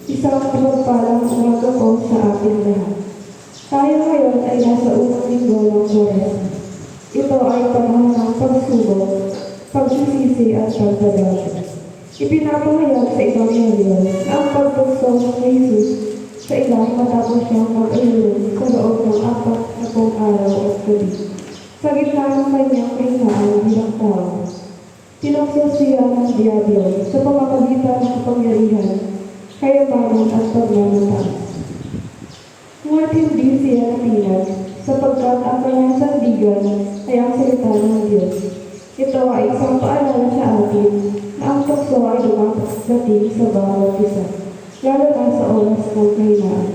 Isang mapagpalang umaga po sa ating lahat. Tayo ngayon ay nasa unang linggo ng Kwaresma. Ito ay panahon ng pagsubok, pagsisisi at pagdadasal. Ipinapahayag sa Ebanghelyo na ang pagtukso ng Jesus sa ilang matapos siyang mag-alulong sa loob ng 40 araw at gabi. Sa gitna ng kanyang kahinaan bilang tao, tinukso siya ng Diablo sa pamamagitan ng kapangyarihan, kayamanan at pagmamataas. Ngunit hindi siya natinag sapagkat ang kanyang sandigan ay ang salita ng Diyos. Ito ay isang paalala sa atin na ang tukso ay dumadating sa bawat isa, lalo na sa oras ng kahinaan.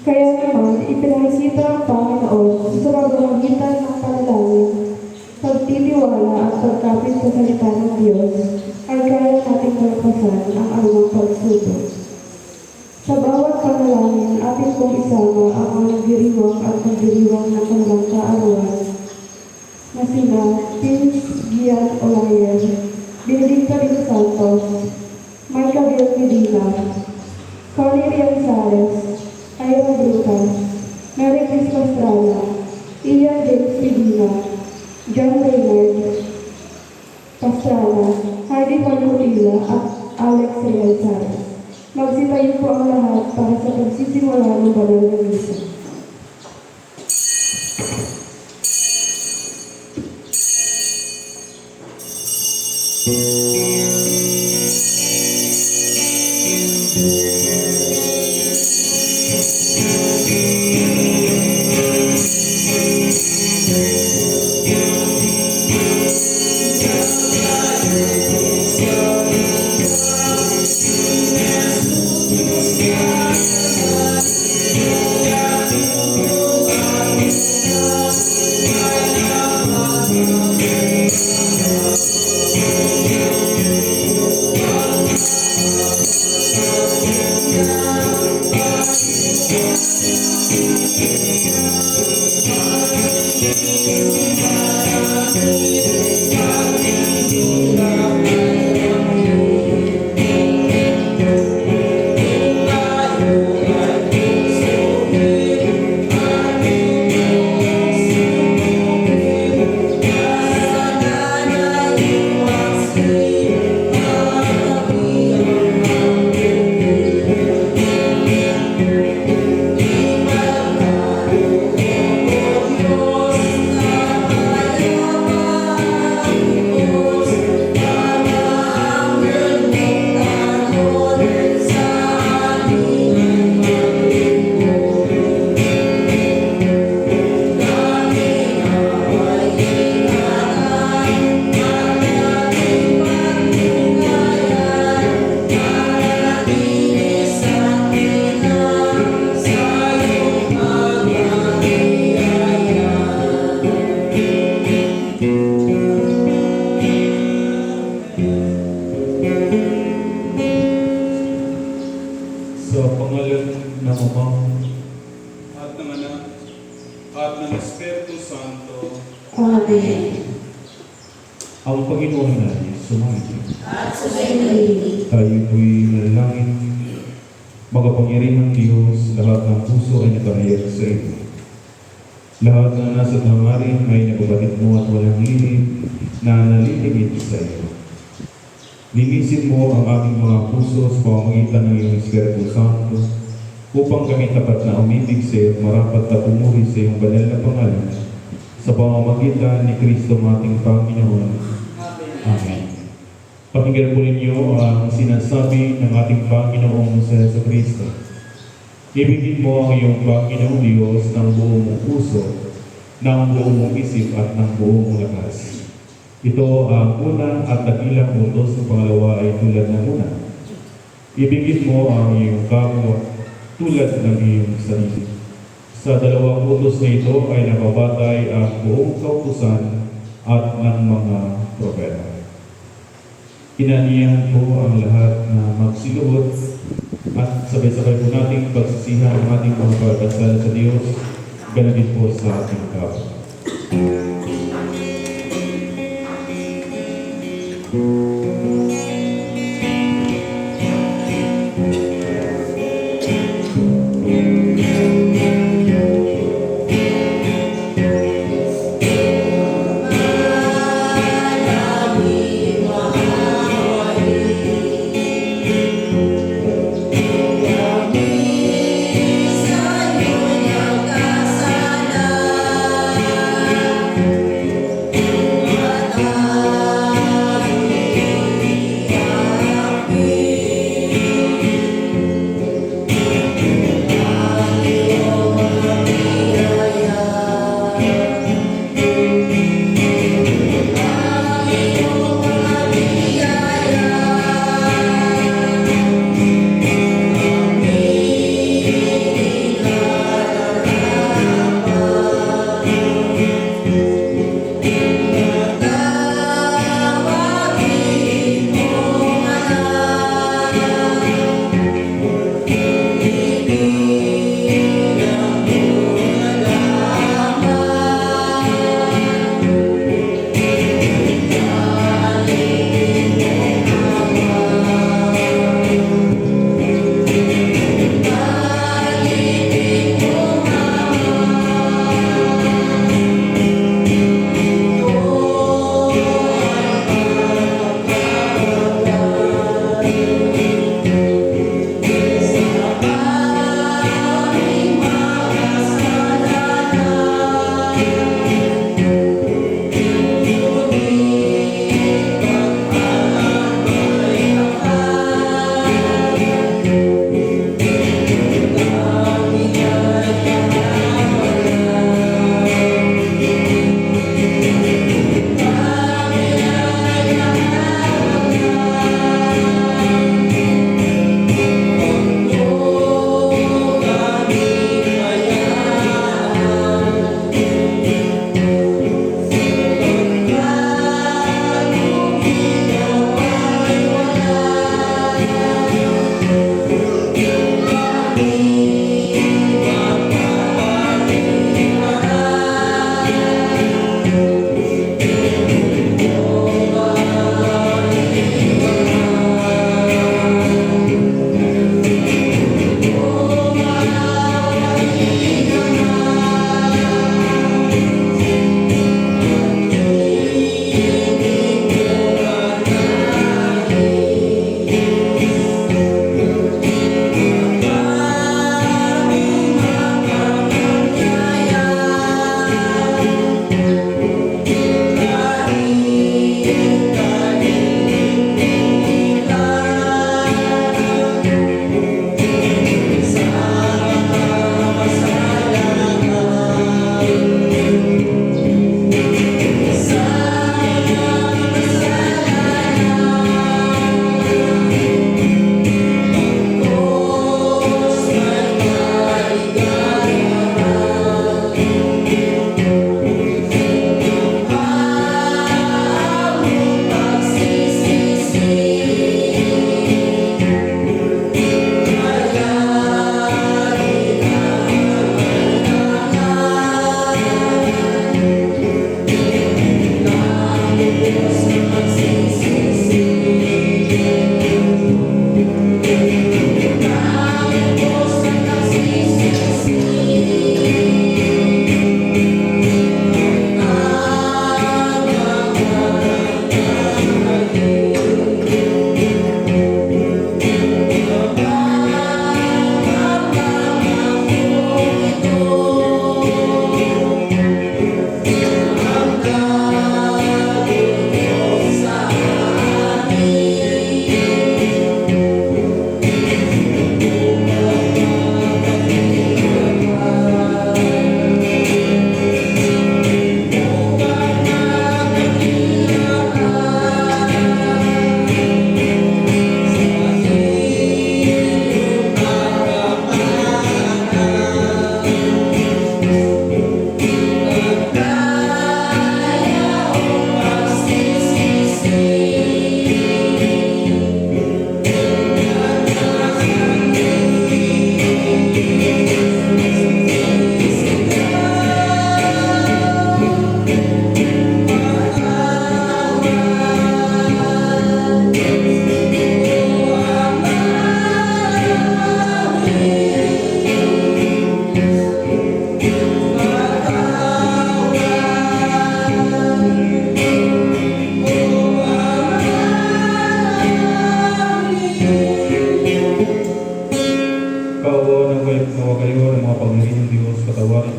Kaya naman, ipinakikita ang Panginoon sa pamamagitan ng panalangin, pagtitiwala at pagkapit sa salita ng Diyos ay kaya nating malampasan ang anumang pagsubok. Sa bawat panalangin, atin kong isama ang mga nagdiriwang at nagdiriwang ng kanilang kaarawan na sina Pins Gian Olayer, Benedicta de los Santos, Michael Medina, Connie Rianzares, Ira Brutas, Mary Chris Pastrana, Ian James Medina, John Raynard Pastrana, Heidi Palutila at Alex Rianzares. Magsitayo po ang lahat para sa pagsisimula ng banal na misa. Ang Panginoon natin sumayin. At sumayin. Tayo po'y manalangin. Makapangyarihang Diyos, lahat ng puso ay nakahayag sa iyo. Lahat na nasa hangarin ay nababatid mo at walang lihim na nalilimit sa iyo. Linisin mo ang aming mga puso sa pamamagitan ng iyong Espiritu Santo upang kami tapat na umibig sa iyo at marapat na pumuri sa iyong banal na pangalan sa pamamagitan ni Kristo ating Panginoon. Amen. Pakinggan po ninyo ang sinasabi ng ating Panginoong sa Kristo. Ibigin mo ang iyong Panginoong Diyos ng buong mong puso, ng buong mong isip at ng buong mong lakas. Ito ang una at dakilang utos, ng pangalawa ay tulad ng una. Ibigin mo ang iyong kapwa tulad ng iyong sarili. Sa dalawang utos na ito ay nakabatay ang buong kautusan at ng mga propeta. Inaniyahan po ang lahat na magsiluhod at sabay-sabay po nating pagsisihan ang ating mga pagdasal sa Diyos. Ganun din po sa ating kapwa. Sa'yo nagkasala.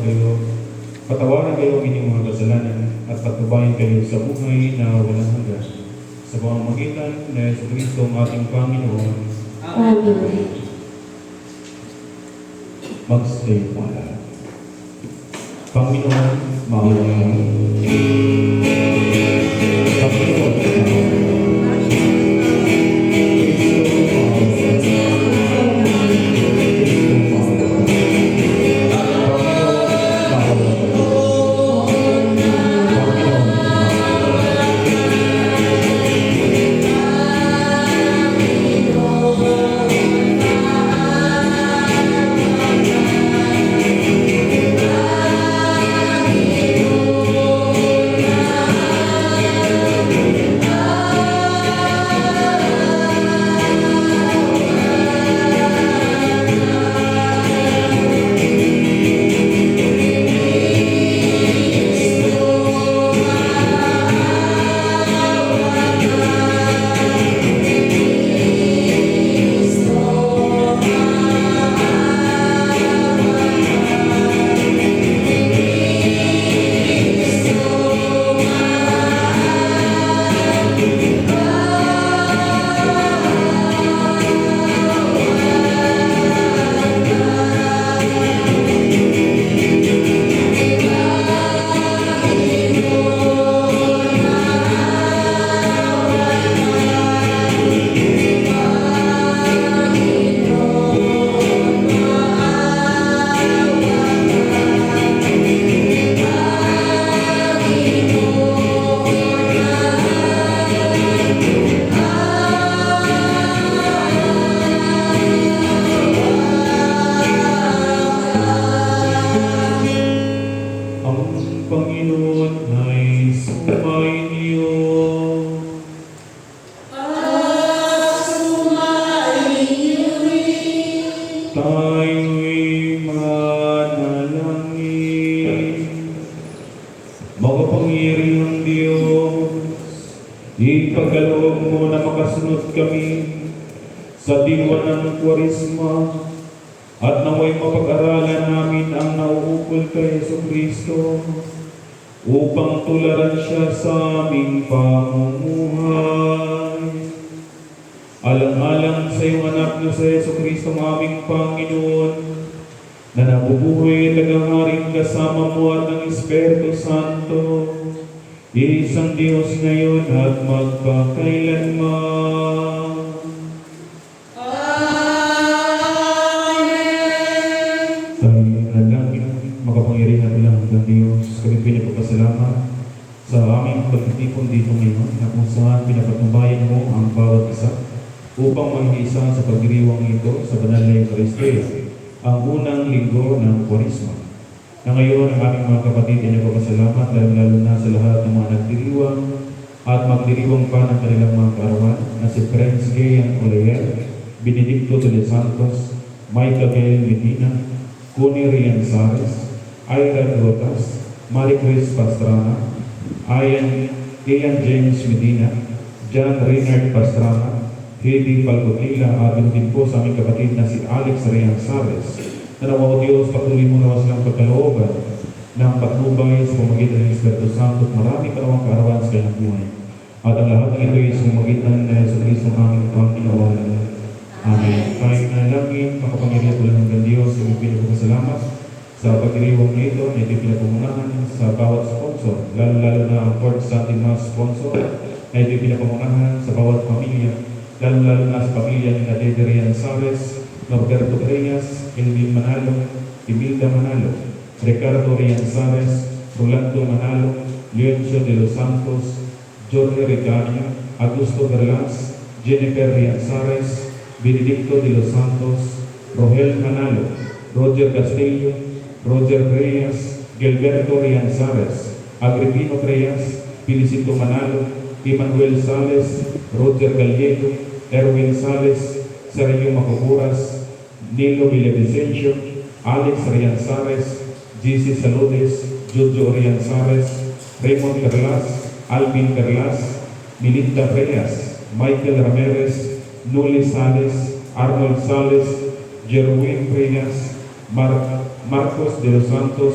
kayo, patawarin kayo ang inyong mga kasalanan at patnubayan kayo sa buhay na walang hanggan. Sa pamamagitan na Yesu Kristo ang ating Panginoon, Amen. magstay po lahat. Panginoon, maawain. Panginoon, maawain. Kristo, tayo'y manalangin. Makapangyarihang Diyos, ipagkaloob mo na makasunod kami sa diwa ng Kwaresma at naway mapag-aralan namin ang nauukol kay Yesu Kristo upang tularan siya sa aming pamumuhay. Alang-alang sa iyong anak na sa Yesu Kristo ang aming Panginoon, na nabubuhay at naghaharing kasama mo at ng Espiritu Santo, isang Diyos ngayon at magpakailanman. Tayo nalangin, makapangyarihan lang ng Diyos. Kami pinagpapasalamat sa aming pagtitipon dito ngayon na kung saan pinapatnubayan mo ang bawat isa upang mag-isa sa pagdiriwang ito sa banal na Eucharistia, ang unang linggo ng Kwaresma. Na ngayon ang aming mga kapatid ay nagpapasalamat lalo na sa lahat ng mga nagdiriwang at magdiriwang pa ng kanilang mga kaarawan na si Prince Gayan Olayer, Benedicto de los Santos, Michael Medina, Connie Rianzares, Ira Rotas, Marie Chris Pastrana, Ian James Medina, John Reynard Pastrana, Hedy Palcotila, at din po sa aming kapatid na si Alex Rianzares. Nanawa o Diyos, patuloy mo naman silang pagkalooban ng patnubay sa pamagitan ng Espiritu Santo at marami pa namang kaarawan sa kanyang buhay. At ang lahat ng ito ay sa pamagitan na sa Kristo ng aming Panginoon. Amen. Kahit na langin, makapangyarihan ko lang ng Diyos, kami pinagpapasalamat sa pagdiriwang nito na ito pinapamunahan sa bawat sponsor, lalo-lalo na ang Port Sunday Mass sponsor na ito pinapamunahan sa bawat pamilya, lalo-lalo na sa pamilya ni Nadede Rianzares, Norberto Reyes, Elvin Manalo, Imelda Manalo, Ricardo Rianzares, Rolando Manalo, Leoncio de los Santos, Jorge Ricaña, Augusto Berlas, Jennifer Rianzares, Benedicto de los Santos, Rogel Manalo, Roger Castillo, Roger Reyes, Gilberto Rianzares, Agripino Reyes, Felicito Manalo, Emmanuel Sales, Roger Gallego, Erwin Sales, Sergio Macocuras, Nilo Villavicencio, Alex Rianzares, GC Saludes, Jojo Rianzares, Raymond Perlas, Alvin Perlas, Melinda Reyes, Michael Ramirez, Nuli Sales, Arnold Sales, Jerwin Reyes, Marcos de los Santos,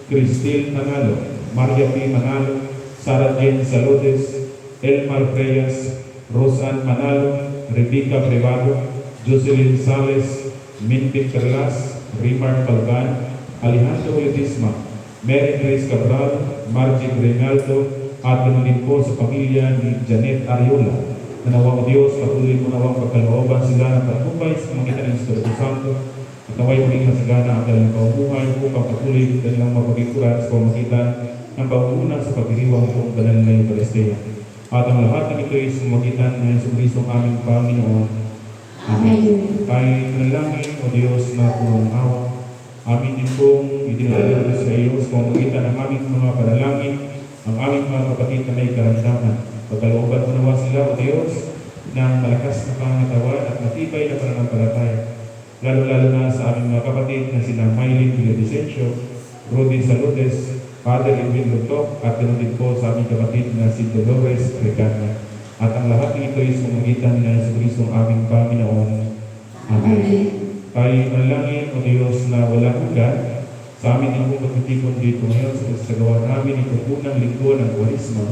Cristil Manalo, Maria P. Manalo, Sara Jane Salotes, Elmar Reyes, Rosan Manalo, Rebecca Privado, Jocelyn Sales, Minty Perlas, Rimar Palgan, Alejandro Ledesma, Mary Grace Cabral, Margie Grenaldo, at ganoon din po sa pamilya ni Janet Ariola. Nawang Diyos, patuloy mo nawang pagkalooban sila ng patnubay sa pamagitan ng Espiritu Santo at naway maging masagana ang kanilang pamumuhay upang patuloy kanilang mapagikuran sa pamagitan ng pangunguna sa pagdiriwang ng banal na Eucharistia. At ang lahat ng ito ay sa pamagitan ng Jesucristo aming Panginoon. Amen. Tayo manalangin, O Diyos na punong awa. Amin din pong idinalalo sa iyo sa pamagitan ng aming mga panalangin, ang aming mga kapatid na may karamdaman. Pagkalooban mo nawa sila, O Diyos, ng malakas na pangatawan at matibay na pananampalataya. Lalo-lalo na sa aming mga kapatid na sina Mylene Villavicencio, Rudy Saludes, Father Edwin Lutok, at ganoon din po sa aming kapatid na si Dolores Recana. At ang lahat ng ito ay sa pamagitan ng Jesucristo aming Panginoon. Amen. Tayo manalangin, O Diyos, na walang hanggan sa amin ang pagtitipon dito ngayon sa pagsagawa namin itong unang linggo ng Kwaresma.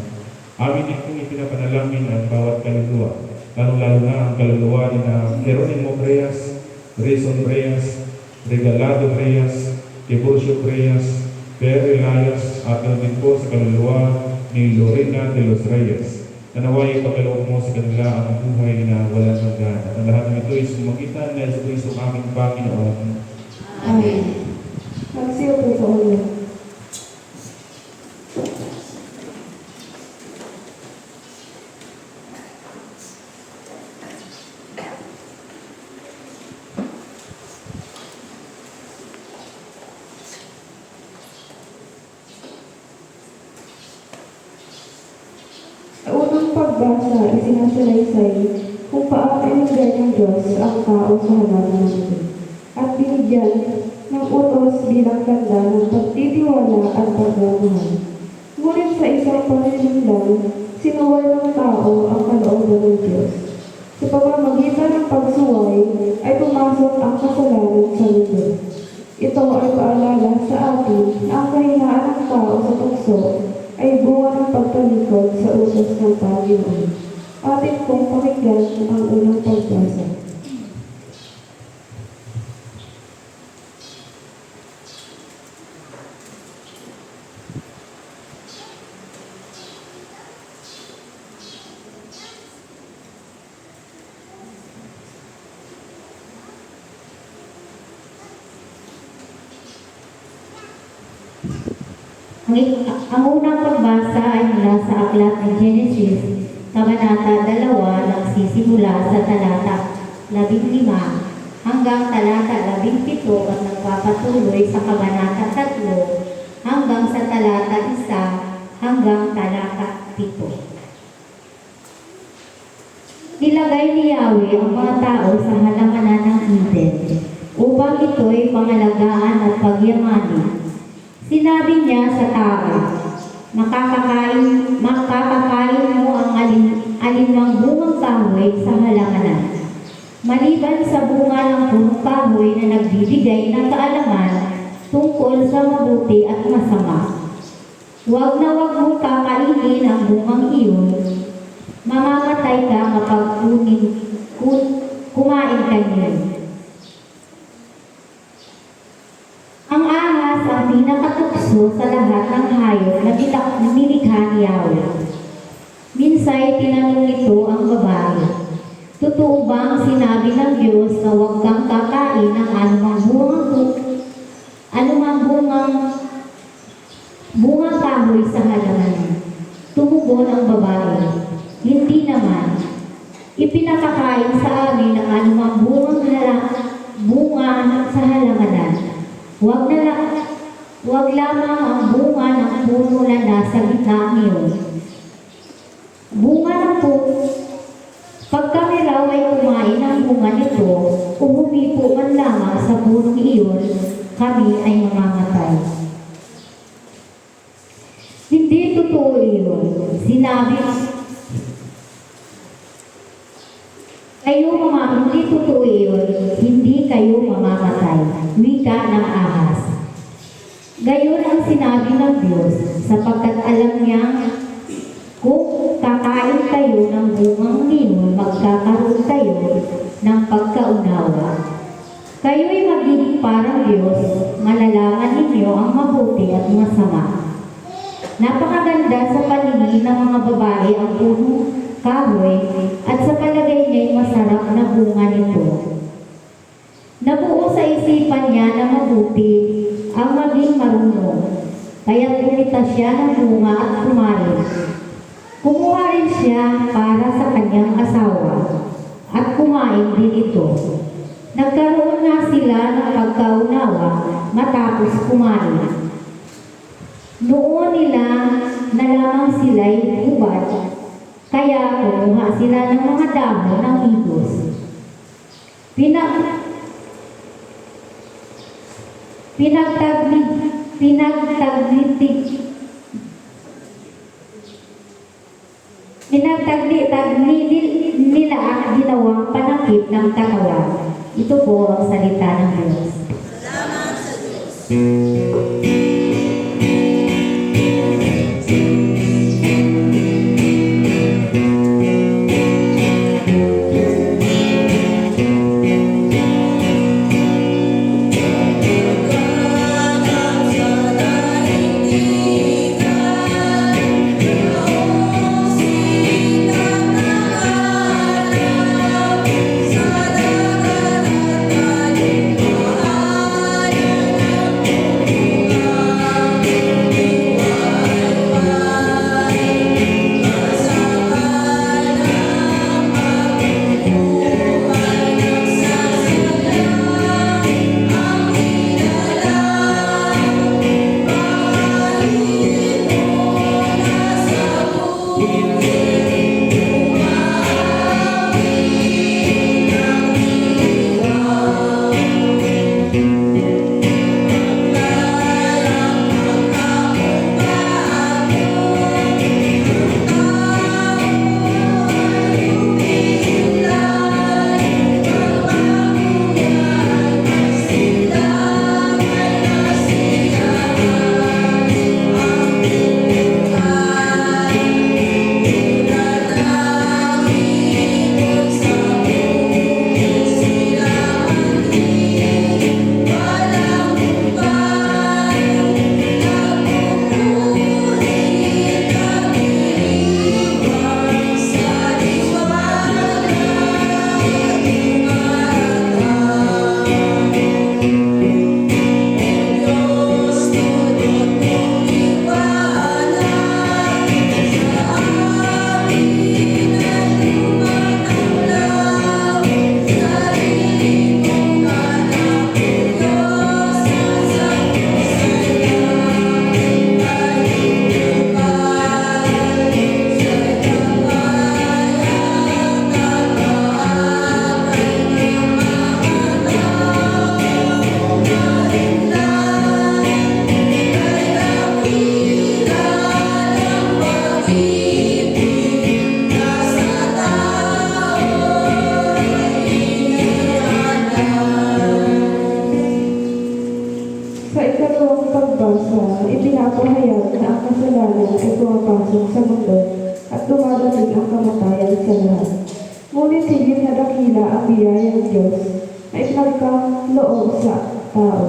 Amin din kong ipinapanalangin ang bawat kaluluwa, lalo-lalo na ang kaluluwa ni na Jeronimo Reyes, Rison Reyes, Regalado Reyes, Tiburcio Reyes, Per Elias, at ganoon din po sa kaluluwa ni Lorena de los Reyes. Nanaway pagkaloob mo sa kanila ang buhay na walang hanggan. At ang lahat ng ito ay sumagitan na Jesucristo aming Panginoon. Amen. Magsiyo po sa ulo. Sa unang pagbasa, isinasalaysay kung paano inigay ng Diyos ang tao sa halaman ng ito at binigyan ng utos bilang tanda ng pagtitiwala at pagmamahal. Ngunit sa isang panininlang, sinuway ng tao ang kalooban ng Diyos. Sa pamamagitan ng pagsuway ay pumasok ang kasalanan sa mundo. Ito ay paalala sa atin na ang kahinaan ng tao sa tukso ay bunga ng pagtalikod sa utos ng Panginoon. Atin kong pakinggan ang unang pagbasa. Ang unang pagbasa ay mula sa aklat ng Genesis, Kabanata 2, nagsisimula sa talata 15 hanggang talata 17 at nagpapatuloy sa Kabanata 3 hanggang sa talata 1 hanggang talata 7. Nilagay ni Yahweh ang mga tao sa halamanan ng Eden upang ito'y pangalagaan at pagyamanin. Sinabi niya sa tao, makakakain mo ang alinmang bungang kahoy sa halamanan. Maliban sa bunga ng punong kahoy na nagbibigay ng kaalaman tungkol sa mabuti at masama. Huwag na huwag mong kakainin ang bungang iyon. Mamamatay ka kapag kumain ka niyon. Ang ahas ang pinakatukso sa lahat ng hayop na nilikha ni Yahweh. Minsay tinanong nito ang babae, totoo bang sinabi ng Diyos na huwag kang kakain ng bungang kahoy sa halaman? Tumugon ang babae, hindi naman. Ipinakakain sa amin ang anumang bunga sa halamanan. Huwag lamang ang bunga ng puno na nasa gitna niyo. Bunga ng puno. Pag kami raw ay kumain ng bunga nito, o humipo man lamang sa punong iyon, kami ay mamamatay. Hindi totoo iyon. Hindi totoo iyon. Hindi kayo mamamatay. Wika ng ahas. Gayon ang sinabi ng Diyos, sapagkat alam niya kung kakain kayo ng bungang linon, magkakaroon kayo ng pagkaunawa. Kayo'y magiging parang Diyos, malalaman ninyo ang mabuti at masama. Napakaganda sa paningin ng mga babae ang punong kahoy at sa palagay niya'y masarap na bunga nito. Nabuo sa isipan niya na mabuti ang maging marunong, kaya't bumita siya ng bunga at kumain. Kumuha rin siya para sa kanyang asawa at kumain din ito. Nagkaroon na sila ng pagkaunawa matapos kumain. Noon nila na lamang sila'y hubad, kaya kumuha sila ng mga dahon ng higos. Pinagtagli nila at ginawang panakip ng katawan. Ito po ang salita ng Diyos. Sa ikalawang pagbasa, ipinapahayag na ang kasalanan ay pumapasok sa mundo at dumadating ang kamatayan sa lahat. Ngunit higit na dakila ang biyaya ng Diyos na ipinagkang loob sa tao.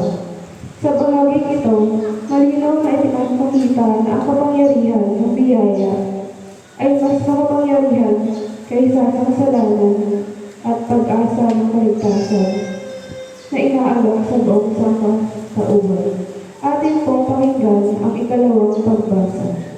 Sa bahaging ito, malinaw na ipinagpakita na ang kapangyarihan ng biyaya ay mas makapangyarihan kaysa sa kasalanan at pag-asa ng kaligtasan na inaalok sa buong sangkatauhan. Atin po pakinggan ang ikalawang pagbasa.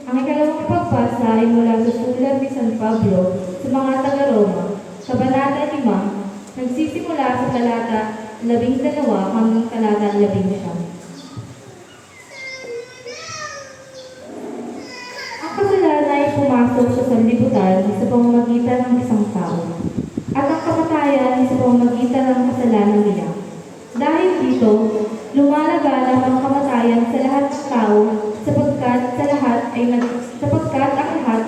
Ang ikalawang pagbasa ay mula sa sulat ni San Pablo sa mga taga-Roma, Kabanata 5, nagsisimula sa talata 12 hanggang talata 11. Ang kasalanan ay pumasok pumasok sa sanlibutan sa pamamagitan ng isang tao, at ang kamatayan sa pamamagitan ng kasalanan nila. Dahil dito, lumalaganap ang kamatayan sa lahat ng tao sapagkat ang lahat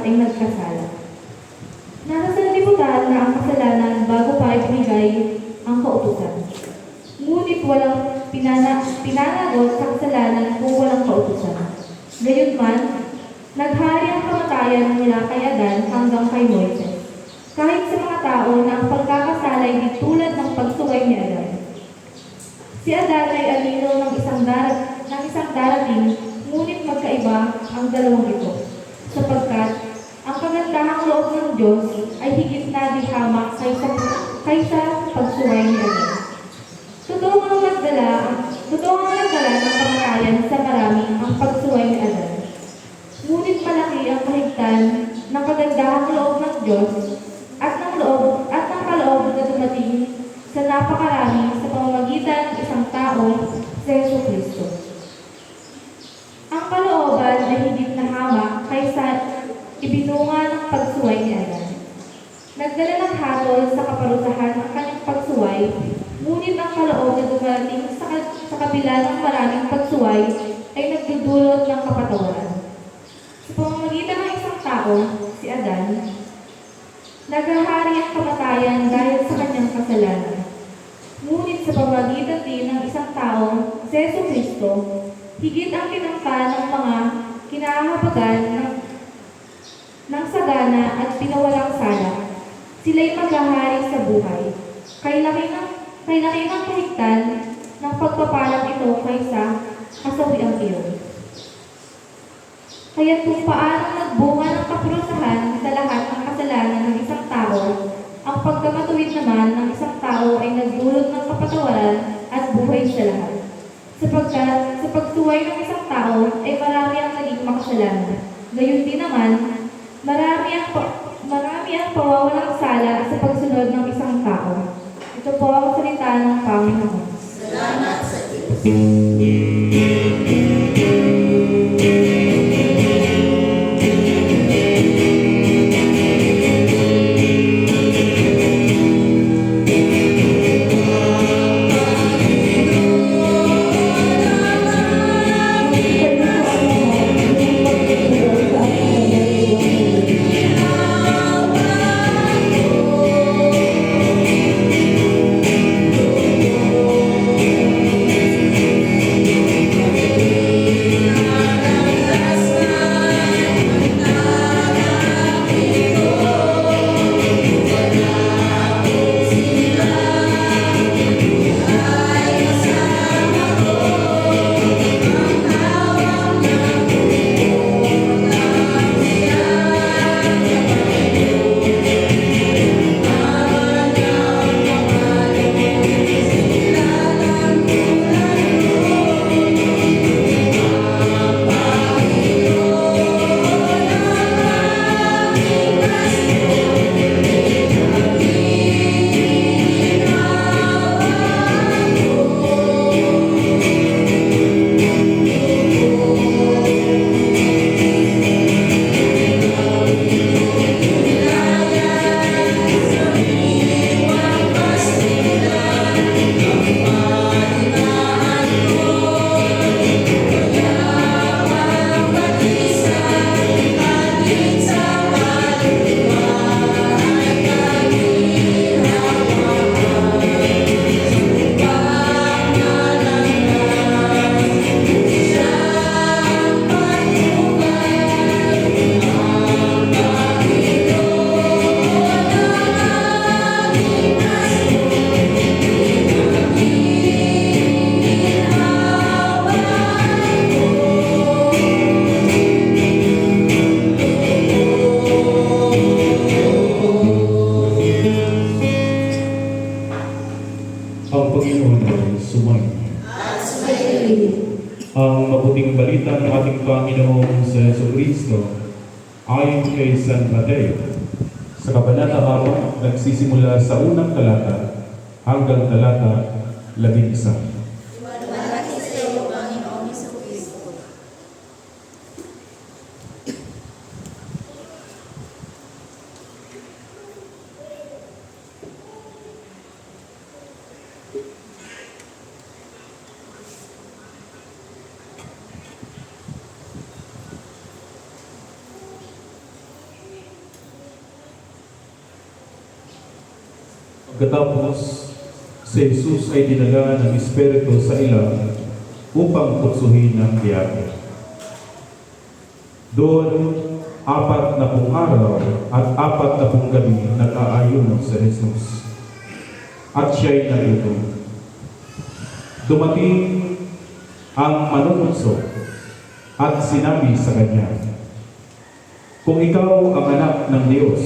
ay nagkasala. Nasa sanlibutan na ang kasalanan bago pa ibigay ang kautusan. Ngunit walang pinanagot sa kasalanan kung walang kautusan. Gayunman, naghari ang kamatayan mula kay Adan hanggang kay Moises. Kahit sa mga tao na ang pagkakasala ay di tulad ng pagsuway ni Adan. Si Adan ay anino ng isang darating, ngunit magkaiba ang dalawang ito, sapagkat ang kagandahang loob ng Diyos ay higit na di hamak kaysa pagsuway ni Adan. Totoo ang nagdala ng kamatayan sa marami ang pagsuway ni Adan. Ngunit malaki ang kahigtan ng kagandahang loob ng Diyos at ng kaloob na dumating sa napakarami sa pamamagitan ng isang tao, si Jesucristo. Ang kalooban ay higit na hamak kaysa ibinunga ng pagsuway ni Adan. Nagdala ng hatol sa kaparusahan ang kanyang pagsuway, ngunit ang kaloob na dumating sa kabila ng maraming pagsuway ay nagdudulot ng kapatawaran. Sa pamamagitan ng isang tao, si Adan, naghahari ang kamatayan dahil sa kanyang kasalanan. Ngunit sa pamamagitan din ng isang tao, si Jesucristo, higit ang tinangka ng mga kinahabagan ng sagana at pinawalang sala. Sila'y maghahari sa buhay. Kay laki ng kahigtan ng pagpapalang ito kaysa kasawiang iyon. Kaya kung paano nagbunga ng kaparusahan sa lahat ng kasalanan ng isang tao, ang pagkamatuwid naman ng isang tao ay nagdulot ng kapatawaran at buhay sa lahat. Sapagkat sa pagsuway ng isang tao ay marami ang naging makasalanan. Gayon din naman, marami ang pawawalang sala sa pagsunod ng isang tao. Ito po ang salita ng Panginoon. Salamat sa Diyos. Ang mabuting balita ng ating Panginoong sa Jesucristo ayon kay San Mateo. Sa Kabanata 4, nagsisimula sa unang talata hanggang talata 11. Malaki sa iyo, Panginoong Jesucristo. Pagkatapos, si Jesus ay dinala ng Espiritu sa ilang upang putsuhin ng diabo. Doon, 40 araw at 40 gabi nag-aayuno si Jesus. At siya'y naluto. Dumating ang manununso at sinabi sa kanya, "Kung ikaw ang anak ng Diyos,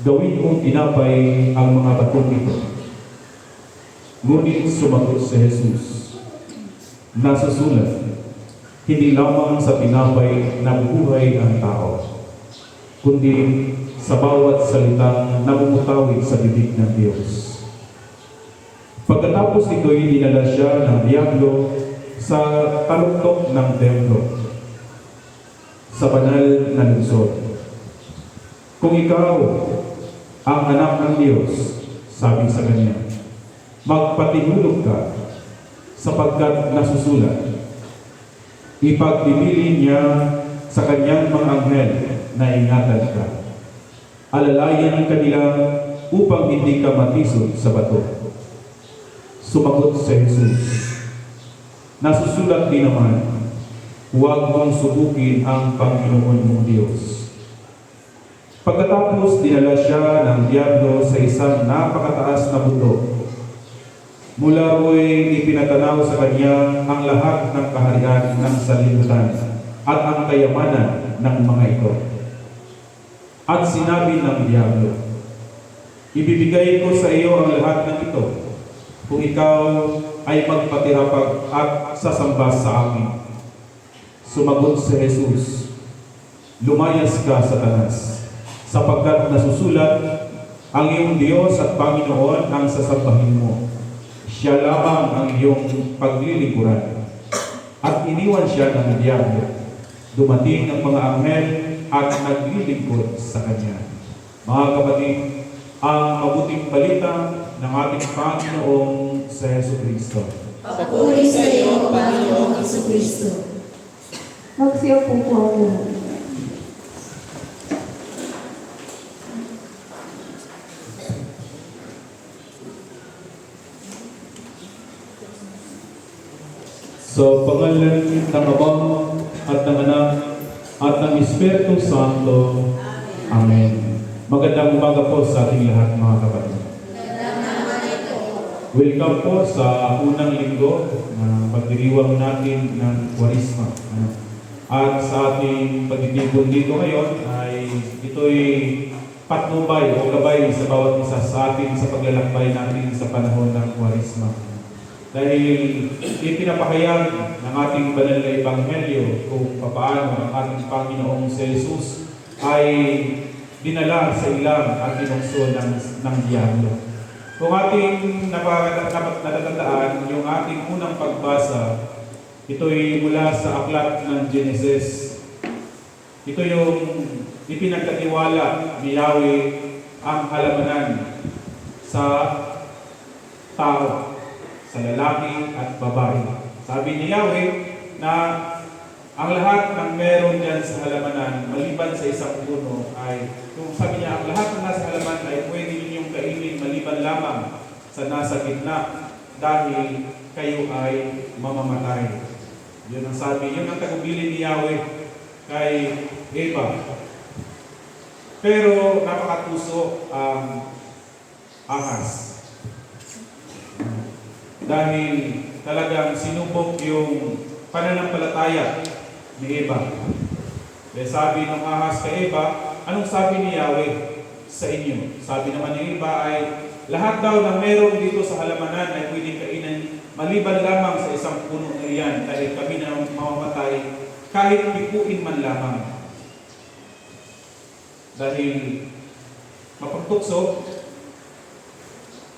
gawin mong tinapay ang mga batong ito." Ngunit sumagot si Jesus, "Nasusulat, hindi lamang sa tinapay nabubuhay ang tao, kundi sa bawat salitang namumutawid sa bibig ng Diyos." Pagkatapos nito'y dinala siya ng diablo sa taluktok ng templo, sa banal na lungsod. "Kung ikaw ang anak ng Diyos," sabi sa kanya, "magpatihulog ka, sapagkat nasusulat, ipagpipili niya sa kanyang mga anghel na ingatan ka. Alalayan kanila upang hindi ka matisod sa bato." Sumagot si Jesus, "Nasusulat din naman, huwag mong subukin ang Panginoon mong Diyos." Pagkatapos dinala siya ng diablo sa isang napakataas na bundok. Mula ro'y ipinatanaw sa kanya ang lahat ng kaharian ng sanlibutan at ang kayamanan ng mga ito. At sinabi ng diablo, "Ibibigay ko sa iyo ang lahat ng ito, kung ikaw ay magpatirapag at sasamba sa akin." Sumagot si Jesus, "Lumayas ka, Satanas, sapagkat nasusulat, ang iyong Diyos at Panginoon ang sasambahin mo. Siya lamang ang iyong paglilingkuran." At iniwan siya ng diablo. Dumating ang mga anghel at naglilingkod sa kanya. Mga kapatid, ang mabuting balita ng ating Panginoong sa Jesucristo. Papuri sa iyo, Panginoong Jesucristo. Magsiupo po ang lahat. Sa pangalan ng Ama at ng Anak at ng Espiritu Santo. Amen. Magandang umaga po sa ating lahat, mga kapatid. Welcome po sa unang linggo na pagdiriwang natin ng Kwaresma. At sa ating pagtitipon dito ngayon ay ito'y patnubay o gabay sa bawat isa sa atin sa paglalakbay natin sa panahon ng Kwaresma. Dahil ipinapahayag ng ating banal na Ebanghelyo kung paano ang ating Panginoong si Jesus ay dinala sa ilang at tinukso ng diablo. Kung ating natatandaan, yung ating unang pagbasa, ito'y mula sa aklat ng Genesis. Ito yung ipinagkatiwala ni Yahweh ang halamanan sa tao, sa lalaki at babae. Sabi ni Yahweh na ang lahat ng meron dyan sa halamanan, maliban sa isang puno, ay, kung sabi niya, ang lahat ng nasa halaman ay pwede ninyong kainin maliban lamang sa nasa gitna, dahil kayo ay mamamatay. Yun ang sabi, yun ang tagubilin ni Yahweh kay Eva. Pero napakatuso ang Ahas. Dahil talagang sinubok yung pananampalataya ni Eva. Kaya sabi ng Ahas kay Eva, anong sabi ni Yahweh sa inyo? Sabi naman ni Eva ay, lahat daw na meron dito sa halamanan ay pwedeng kainin maliban lamang sa isang puno na iyan, dahil kami na mamamatay kahit bikuin man lamang. Dahil mapagtukso,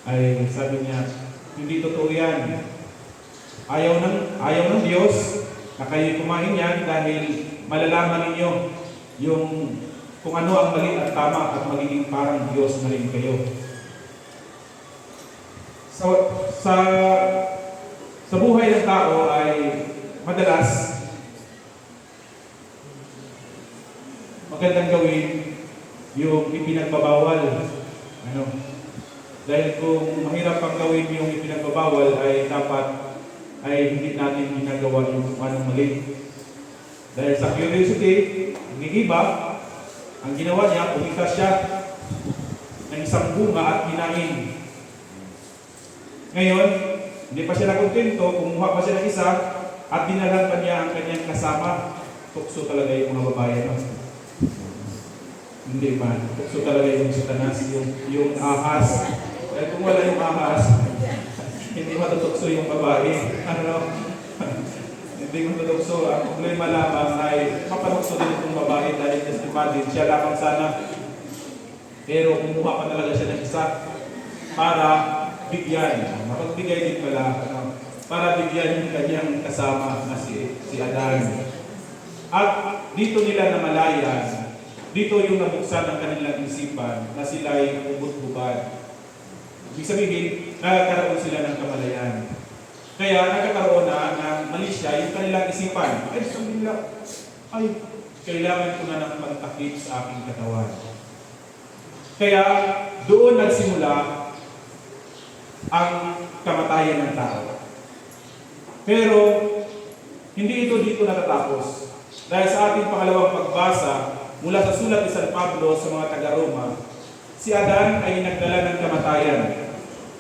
ay sabi niya, hindi totoo yan. Ayaw ng Diyos na kayo kumain yan, dahil malalaman ninyo yung kung ano ang mali at tama, at magiging parang Diyos na rin kayo. Sa buhay ng tao ay madalas magandang gawin yung ipinagbabawal. Dahil kung mahirap pang gawin yung ipinagbabawal ay dapat ay hindi natin ginagawa yung kung anong mali. Dahil sa curiosity, nangigiba, ang ginawa niya, pumitas siya ng isang bunga at kinain. Ngayon, hindi pa siya nakontento, kumuha pa siya ng isa at dinalhan pa niya ang kanyang kasama. Tukso talaga yung mga babae. No? Hindi man. Tukso talaga yung Satanas, yung ahas. Dahil kung wala yung ahas, hindi matutukso yung babae. Ano? Hindi matutukso. Ang problema lamang ay mapatukso din itong babae dahil just imagine, siya lamang sana. Pero kumuha pa talaga siya ng isa para bigyan. Mapagbigay din pala. Ano? Para bigyan yung kanyang kasama na si Adan. At dito nila namalayan, dito yung nabuksan ng kanilang isipan na sila ay ubot-ubad. Ibig sabihin, nagkakaroon sila ng kamalayan. Kaya nagkakaroon na ng mali siya yung kanilang isipan. Ay, sabi nila, ay, kailangan ko na ng pagtakip sa aking katawan. Kaya doon nagsimula ang kamatayan ng tao. Pero hindi ito dito natatapos. Dahil sa ating pangalawang pagbasa mula sa sulat ni San Pablo sa mga taga-Roma, si Adan ay nagdala ng kamatayan.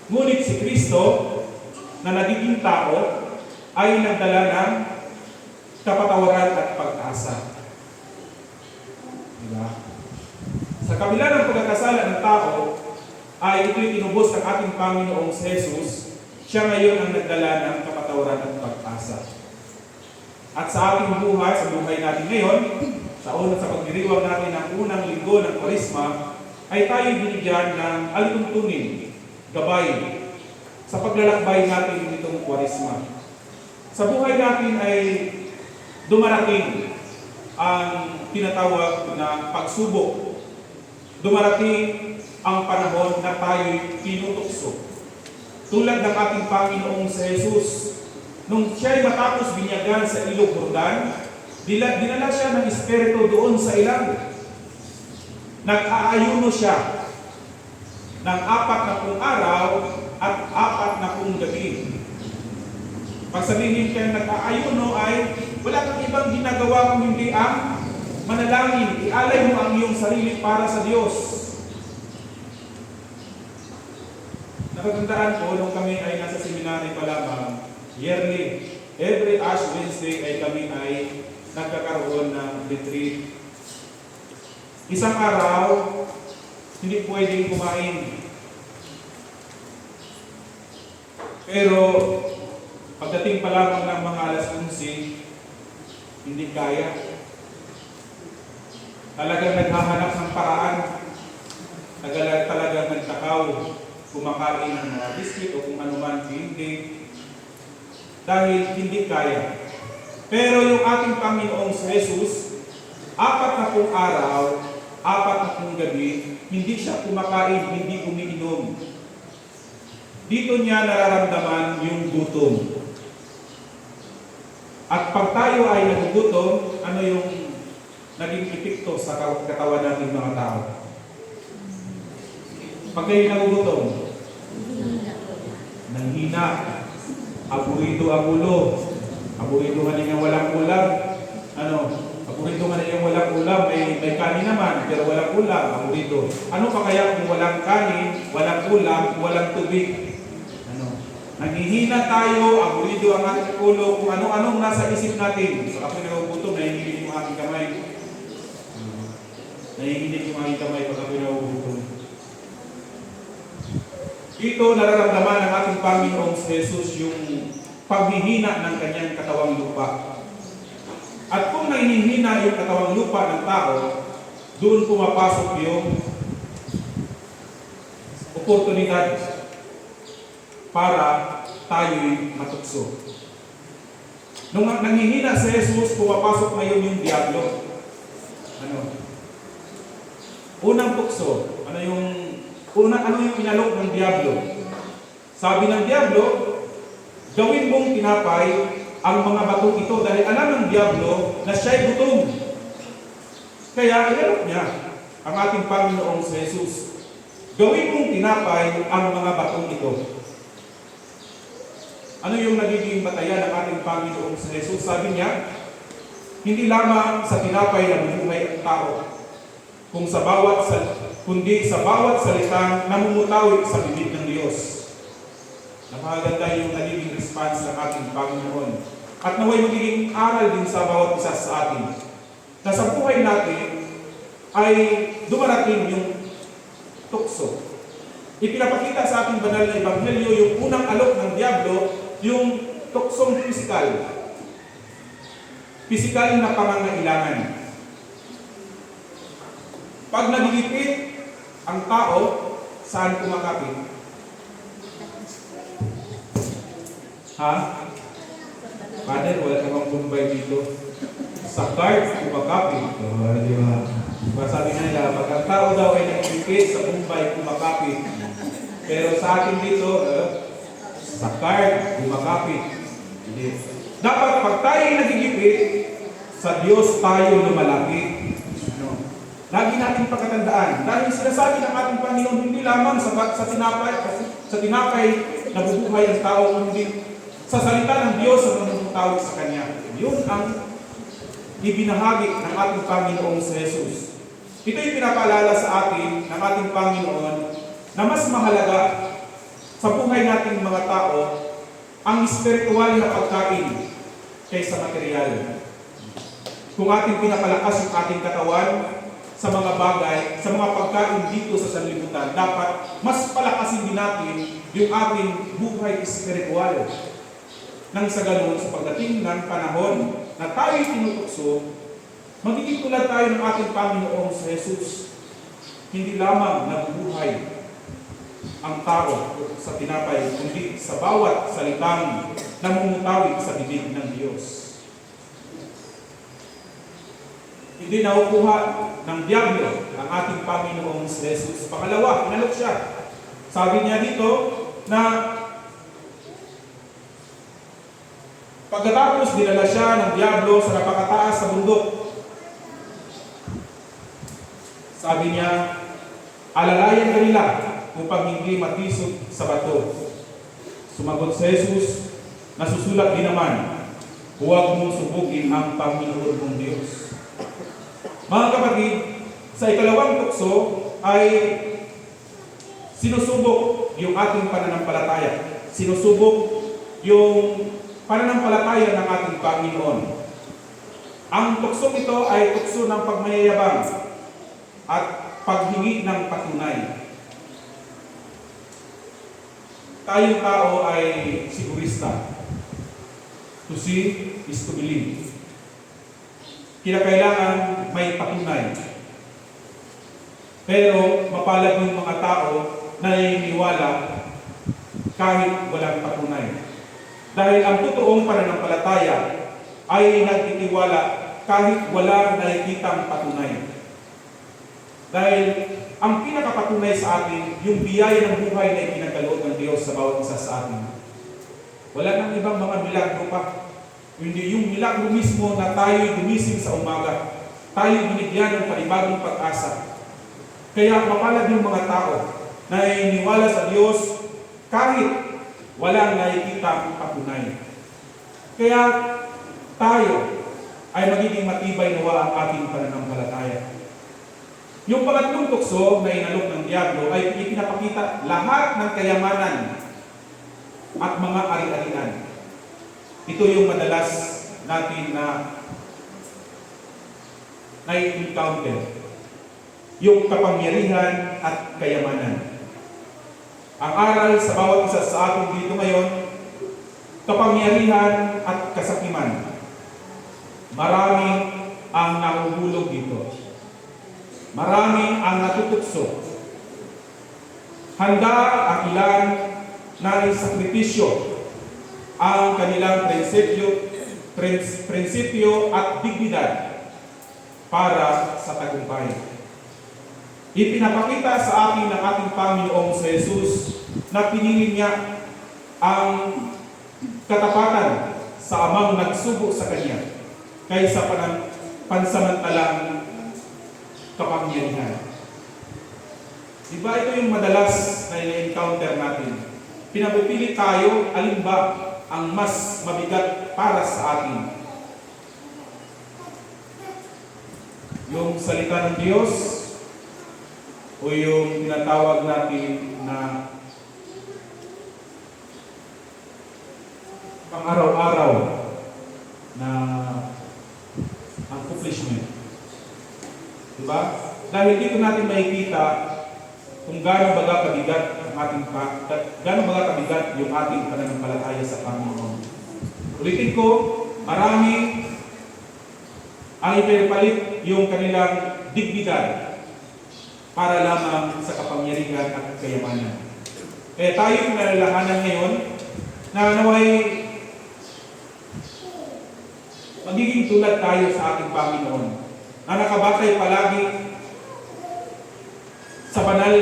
Ngunit si Kristo na nagiging tao ay nagdala ng kapatawaran at pag-asa. Diba? Sa kabila ng pagkakasala ng tao, ay ito'y tinubos ng ating Panginoong Jesus. Siya ngayon ang nagdala ng kapatawaran at pag-asa. At sa ating buhay, sa buhay natin ngayon, sa pagdiriwang natin ng unang linggo ng Kwaresma, ay tayo binigyan ng alituntunin, gabay, sa paglalakbay natin nitong Kwaresma. Sa buhay natin ay dumarating ang tinatawag na pagsubok. Dumarating ang panahon na tayo'y tinutukso. Tulad ng ating Panginoong sa Jesus, nung siya'y matapos binyagan sa Ilog Jordan, dinala siya ng Espiritu doon sa ilang. Nag-aayuno siya ng 40 araw at 40 gabi. Pag sabihin kayong nag-aayuno ay wala kang ibang ginagawa kung hindi ang manalangin. Ialay mo ang iyong sarili para sa Diyos. Nakatandaan ko, nung kami ay nasa seminary pa lamang, yearly, every Ash Wednesday ay kami ay nagkakaroon ng retreat. Isang araw, hindi pwedeng kumain. Pero, pagdating pa lamang ng mga alas 11, hindi kaya. Talagang naghahanap ng paraan. Talagang nagtakaw. Kumakain ng mga biscuit o kung ano man, hindi. Dahil hindi kaya. Pero yung ating Panginoong Jesus, 40 araw, 40 gabi, hindi siya kumakain, hindi umiinom. Dito niya nararamdaman yung gutom. At pag tayo ay nagugutom, ano yung naging epekto sa katawan natin mga tao? Pag kayo nagugutom, nanghina, aburido ang ulo, aburido man yung walang ulam, aburido man yung walang ulam, may kanin naman, pero walang ulam, aburido. Ano pa kaya kung walang kanin, walang ulam, walang tubig? Naghihina tayo, aburido ang ating ulo, kung anong nasa isip natin. So ako nagugutom, nahihinig yung aking kamay. Nahihinig yung aking kamay pag ako nagugutom. Dito nararamdaman ng ating Panginoong Jesus yung paghihina ng kanyang katawang lupa. At kung nahihina yung katawang lupa ng tao, doon pumapasok yung oportunidad para tayo'y matukso. Nung nanghihina si Jesus, pumapasok ngayon yung diablo. Unang tukso, ano yung inalok ng diablo? Sabi ng diablo, gawin mong tinapay ang mga batong ito dahil alam ng diablo na siya'y gutom. Kaya inalok niya ang ating Panginoong Jesus. Gawin mong tinapay ang mga batong ito. Ano yung nagiging batayan ng ating Panginoong sa Jesus? Sabi niya, hindi lamang sa tinapay na bumuhay ang tao, kundi sa bawat salitang namumutawi sa bibig ng Diyos. Napakaganda yung nagiging response ng ating Panginoon. At naway magiging aral din sa bawat isa sa atin. Na sa buhay natin ay dumarating yung tukso. Ipinapakita sa ating banal na ebanghelyo yung unang alok ng diablo, yung tuksong pisikal. Pisikal na pangangailangan. Pag nagigipit ang tao, saan kumakapit? Ha? Father, wala ka bang kumbay dito? Sa card, kumakapit. Di ba? Sabi nila, pag ang tao daw ay nagigipit, sa kumbay, kumakapit. Pero sa atin dito, sa card, kumakapit. Dapat pag tayo nagigipit, sa Diyos tayo lumalapit. Lagi natin pagkatandaan, dahil sinasabi ng ating Panginoon, hindi lamang sa tinapay na bubuhay ang tao, kundi sa salita ng Diyos na namumutawag sa Kanya. Yun ang ibinahagi ng ating Panginoong sa Jesus. Ito'y pinapaalala sa atin ng ating Panginoon na mas mahalaga sa buhay nating mga tao ang spiritual na pagkain kaysa material. Kung ating pinapalakas yung ating katawan sa mga bagay, sa mga pagkain dito sa sanlibutan, dapat mas palakasin din natin yung ating buhay spiritual. Nang sa ganun, sa pagdating ng panahon na tayo tinutukso, magiging tulad tayo ng ating Panginoong sa Jesus. Hindi lamang nabubuhay ang tao sa tinapay, kundi sa bawat salitang namumutawid sa bibig ng Diyos. Hindi nakukuha ng diablo ang ating Panginoong sa Jesus. Pangalawa, inalok siya. Sabi niya dito na pagkatapos dinala siya ng diablo sa napakataas sa bundok. Sabi niya, alalayan ka nila upang hindi matisod sa bato. Sumagot si Jesus, nasusulat din naman, huwag mong subugin ang Panginoon mong Diyos. Mga kapatid, sa ikalawang tukso ay sinusubok yung ating pananampalataya. Sinusubok yung pananampalataya ng ating Panginoon. Ang tukso ito ay tukso ng pagmayayabang at paghingi ng patunay. Tayong tao ay sigurista. To see is to believe. Kinakailangan may patunay. Pero mapalad yung mga tao na naniniwala kahit walang patunay. Dahil ang totoong pananampalataya ay nagtitiwala kahit walang nakikitang patunay. Dahil ang pinakapatunay sa atin, yung biyaya ng buhay na ipinagkaloob ng Diyos sa bawat isa sa atin. Wala nang ibang mga milagro pa. Hindi yung milagro mismo na tayo gumising sa umaga. Tayo binigyan ng panibagong pag-asa. Kaya mapalad yung mga tao na naniniwala sa Diyos kahit walang nakikitang patunay. Kaya tayo ay magiging matibay nawa ang ating pananampalataya. Yung pangatlong tukso na inalok ng diablo ay ipinapakita lahat ng kayamanan at mga ari-arian. Ito yung madalas natin na na-encounter. Yung kapangyarihan at kayamanan. Ang aral sa bawat isa sa atin dito ngayon, kapangyarihan at kasakiman. Marami ang nahuhulog dito. Marami ang natutukso. Handa ang ilan na isakripisyo ang kanilang prinsipyo at dignidad para sa tagumpay. Ipinapakita sa atin ng ating Panginoong sa Jesus na pinili niya ang katapatan sa amang nagsugo sa Kanya kaysa pansamantalang kapangyarihan. Diba ito yung madalas na encounter natin? Pinapipili tayo, alin ba ang mas mabigat para sa atin? Yung salita ng Diyos o yung tinatawag natin na pang-araw-araw na accomplishment. Diba? Dahil dito natin makikita kung gaano baga kabigat ang gaano baga kabigat yung ating pananampalataya sa Panginoon. Ulitin ko, marami ang ipinapalit yung kanilang dignidad para lamang sa kapangyarihan at kayamanan. Kaya tayo pinalalahanan ngayon na naway magiging tulad tayo sa ating Panginoon na nakabatay palagi sa banal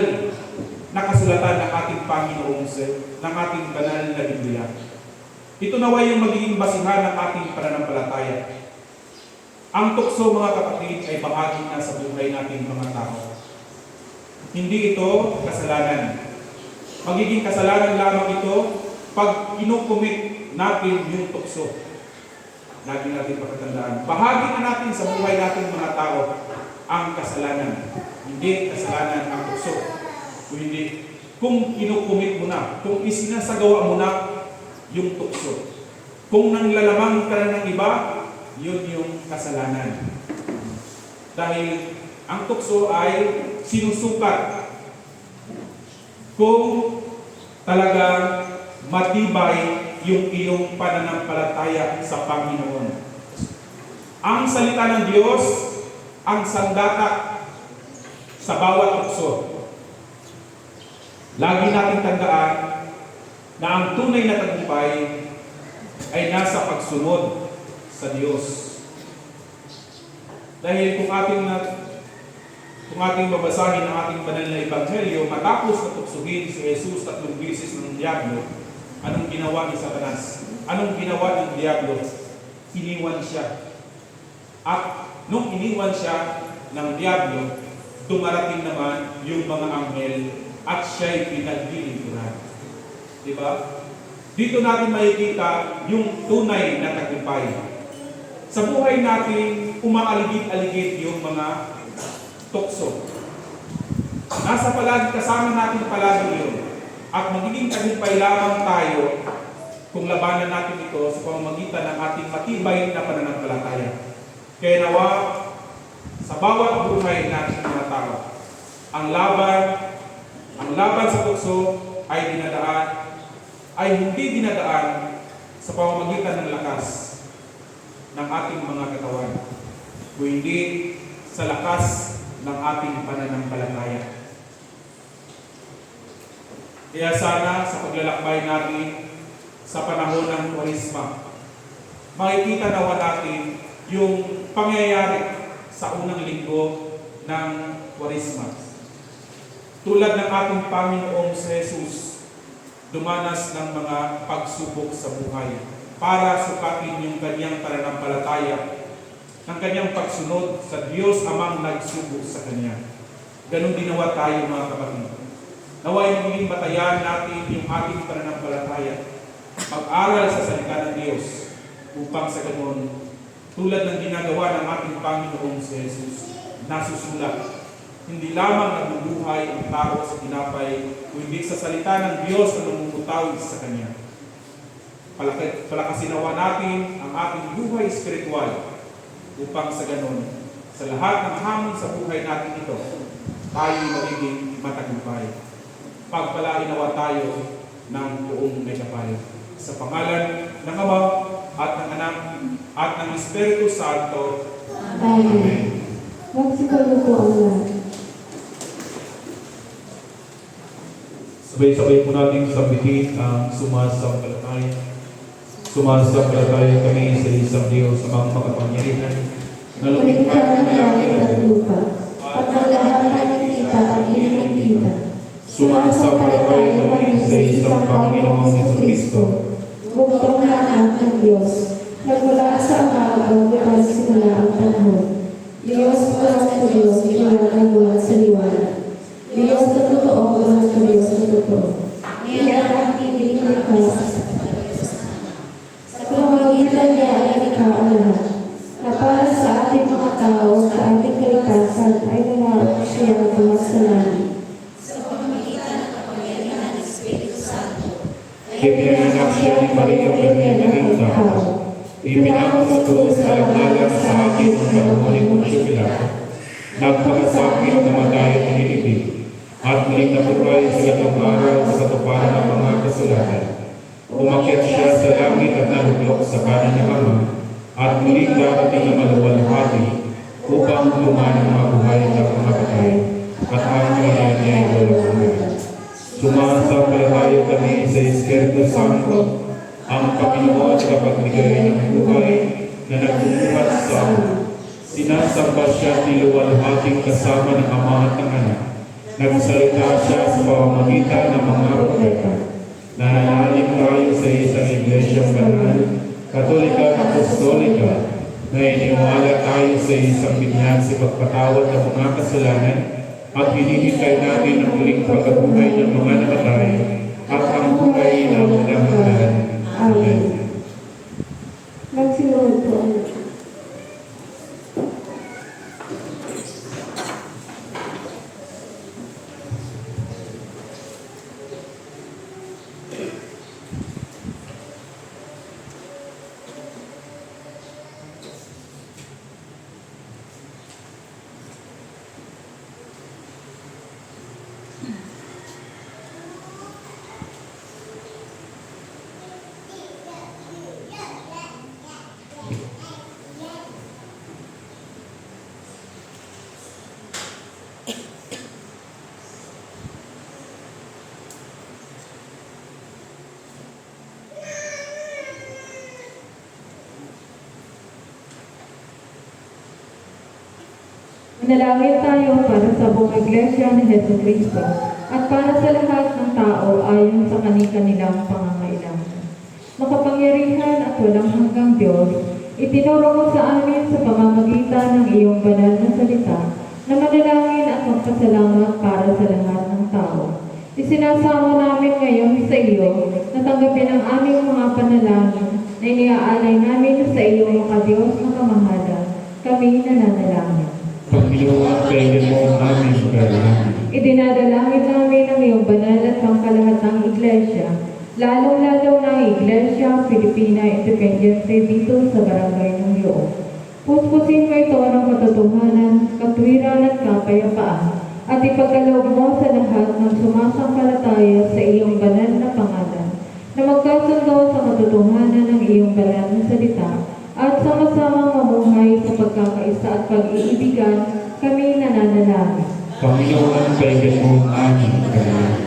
na kasulatan ng ating Panginoon, ng ating banal na Biblia. Ito naway yung magiging basihan ng ating pananampalataya. Ang tukso, mga kapatid, ay bahagi na sa buhay nating mga tao. Hindi ito kasalanan. Magiging kasalanan lamang ito pag kinukumit natin yung tukso. Lagi natin pakatandaan. Bahagi na natin sa buhay nating mga tao ang kasalanan. Hindi kasalanan ang tukso. Kung kinukumit mo na, kung isinasagawa mo na yung tukso. Kung nanglalamang ka na ng iba, yun yung kasalanan. Dahil ang tukso ay sinusukat kung talagang matibay yung iyong pananampalataya sa Panginoon. Ang salita ng Diyos ang sandata sa bawat tukso. Lagi nating tandaan na ang tunay na tagumpay ay nasa pagsunod sa Diyos. Dahil kung ating babasahin ang ating banal na ebanghelyo, matapos na tuksuhin si Jesus 3 beses ng diablo, anong ginawa ni Satanas? Anong ginawa ng diablo? Iniwan siya. At nung iniwan siya ng diablo, dumarating naman yung mga anghel at siya'y pinaglilingkuran. Diba? Dito natin makikita yung tunay na tagumpay. Sa buhay natin, umaaligid-aligid yung mga tukso. Nasa palagi, kasama natin palagi yun. At magiging tagumpay lamang tayo kung labanan natin ito sa pamamagitan ng ating matibay na pananampalataya. Kaya nawa, sa bawat buhay natin mga tao, ang laban sa tukso ay hindi dinadaan sa pamamagitan ng lakas ng ating mga katawan, kundi sa lakas ng ating pananampalataya. Kaya sana sa paglalakbay natin sa panahon ng Kwaresma, makikita nawa natin yung pangyayari sa unang linggo ng Kwaresma. Tulad ng ating Panginoong si Jesus, dumanas ng mga pagsubok sa buhay para sukatin yung kanyang pananampalataya, ng kanyang pagsunod sa Diyos Amang nagsubok sa kanya. Ganon ginawa tayo mga kapatid. Naway magiging batayan natin yung ating pananampalataya, mag-aral sa salita ng Diyos, upang sa ganon, tulad ng ginagawa ng ating Panginoong si Jesus, nasusulat. Hindi lamang nabubuhay ang tao sa tinapay, kundi sa salita ng Diyos na namumutawid sa Kanya. Palakasinawa natin ang ating buhay spiritual upang sa ganon, sa lahat ng hamon sa buhay natin ito, tayo magiging matagumpay. Pagpalain nawa tayo ng buong may kapal. Sa pangalan ng Ama at ng Anak at ng Espiritu Santo. Amen. Magsipayo po ang lahat. Sabay-sabay po natin sambihin ang sumasampalataya. Sumasampalataya kami sa isang Diyos sa mga makapangyarihan na Malikha ng langit at lupa, at ang lahat na nakikita at ininigita. Sumasampalataya kami sa isang Panginoong Jesucristo, bugtong na anak ng Diyos, nagmula sa Ama at walang simula ang panahon. Diyos mula sa Diyos, liwanag mula sa liwanag. Diyos na totoo, mahal na Diyos na totoo. Iyan ang tinig ka sa pamamagitan niya ay likha ang lahat. Na para sa ating mga tao, sa ating kalikasan ay nanaroon siya ng pagmasalani. Ipinanganak siya ni Maria Magdalena tao. Ipinakasato sa alangalan sa akin ng panahon ni Poncio Pilato. Nagpakasakit na matay at inilibig. At muling nabuhay sa gatong araw sa katuparan ng mga kasulatan. Umakyat siya sa langit at nalublok sa kanan ng Ama. At muling darating na maluwalhati upang tuman ang mga buhay at mga patay. At ang mga niya ay walang hanggan. Sumasampalataya kami sa Espiritu Santo, ang Panginoon at kapagbigay ng buhay na nagbubuhat sa amin. Sinasamba siya niluwalhating kasama ng Ama at ng Anak. Nagsalita siya sa pamamagitan ng mga propeta. Nananalig tayo sa isang iglesyang banal, katolika at apostolika, na iniwala tayo sa isang binyag sa pagpatawad ng mga kasalanan at hinihintay natin ang muling pagkabuhay ng mga namatay at ang buhay na walang hanggan. Amen. Magsinuod po. Manalangin tayo para sa buong Iglesia ni Jesu Cristo at para sa lahat ng tao ayon sa kani-kanilang pangangailangan. Makapangyarihan at walang hanggang Diyos, itinuro mo sa amin sa pamamagitan ng iyong banal na salita na manalangin at magpasalamat para sa lahat ng tao. Isinasamo namin ngayon sa iyo na tanggapin ang aming mga panalangin na iniaalay namin sa iyong makadiyos na kamahalan. Kami nananalangin. Panginoon, kainin mo ang aming kalangan. Idinadalangin namin ang iyong banal at pangkalahatang iglesia, lalong-lalo na ang Iglesia Filipina Independiente dito sa Barangay ng Leon. Puspusin mo ito ng katotohanan, katwiran at kapayapaan, at ipagkaloob mo sa lahat ng sumasampalataya sa iyong banal na pangalan, na magkasundo sa katotohanan ng iyong banal na salita, at sama-samang mamuhay sa pagkakaisa at pag-iibigan, kami nananalangin. Panginoon, kainin mo ang aming kalangan.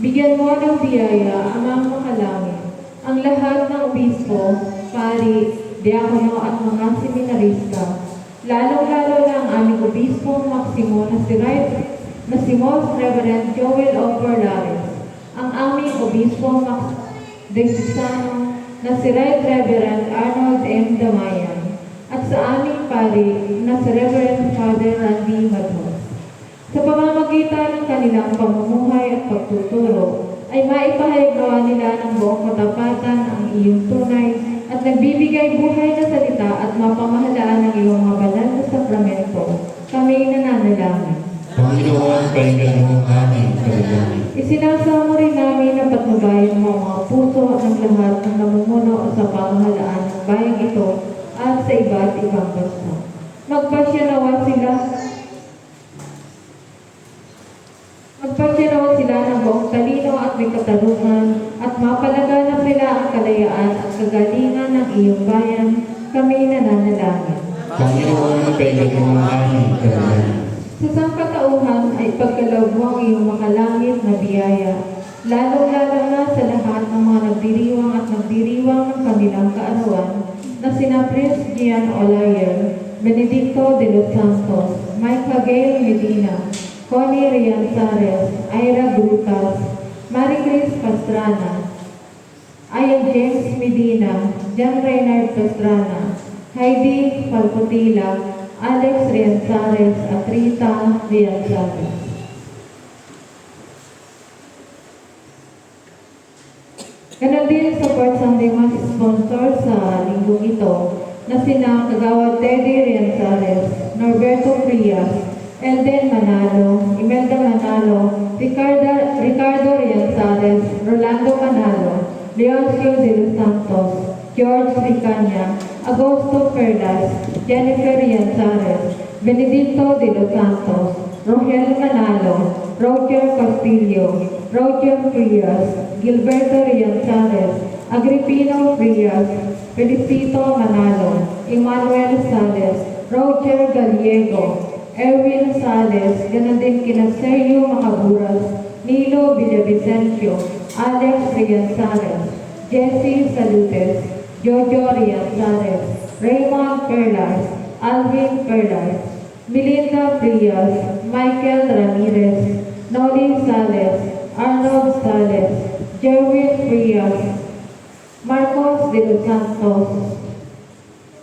Bigyan mo ng biyaya, Amang Makalangit, ang lahat ng obispo, pari, diakono at mga seminarista, lalong-lalo na ang aming obispo Maximo na si Most Reverend Joel O. Borlares, ang aming obispo Diocesano na si Right Reverend Arnold M. Damayan, at sa aming pari na si Reverend Father Randy Madhos. Sa pamamagitan ng kanilang pamumuhay at pagtuturo, ay maipahayag nawa nila ng buong katapatan ang iyong tunay at nagbibigay buhay na salita at mapamahalaan ng iyong mga banal na sakramento. Kami nananalangin. Panginoon, kainin mo ang aming kalangan. Isinasamo rin namin na patnubayan mo ang mga puso ng lahat ng namumuno sa pamahalaan ng bayang ito at sa iba't ibang bansa. Magpasya nawa sila ng buong talino at may katarungan at mapalaganap nila ang kalayaan at kagalingan ng iyong bayan. Kami nananalangin. Panginoon, kainin mo ang aming kalangan. Sa sangkatauhan ay pagkaloob mo ang iyong makalangit na biyaya, lalong-lalo na sa lahat ng mga nagdiriwang at nagdiriwang ng kanilang kaarawan na sina Prince Gian Olayer, Benedicto de los Santos, Micah Gail Medina, Connie Rianzares, Ira Brutas, Marie Chris Pastrana, Ayan James Medina, John Reynard Pastrana, Heidi Falcotila, Alex Rianzares at Rita Rianzares. Ganon din support Sunday Mass sponsor sa linggong ito na sina Kagawad Teddy Rianzares, Norberto Frias, Elden Manalo, Imelda Manalo, Ricardo Rianzares, Rolando Manalo, Leoncio de los Santos, George Ricanya, Agosto Perlas, Jennifer Rianzares, Benedicto de los Santos, Rogel Manalo, Roger Castillo, Roger Frias, Gilberto Rianzares, Agripino Frias, Felicito Manalo, Emmanuel Sales, Roger Gallego, Erwin Sales, ganon din kina Sergio Macaburas, Nilo Villavicencio, Alex Rianzares, Jesse Salutes, Jojo Rianzares, Raymond Perlas, Alvin Perlas, Melinda Frias, Michael Ramirez, Noli Sales, Arnold Sales, Jerwin Frias, Marcos de los Santos,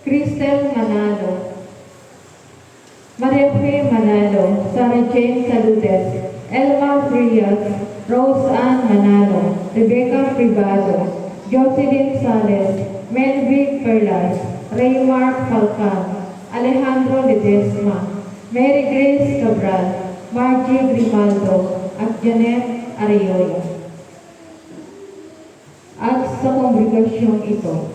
Cristel Manalo, Maria Fe Manalo, Sarah Jane Salutes, Elma Frias, Rose Ann Manalo, Rebecca Privado, Jocelyn Sales, Melvic Perlas, Raymar Falcan, Alejandro Ledesma, Mary Grace Cabral, Margie Grimaldo, at Janet Arroyo. At sa kongregasyong ito,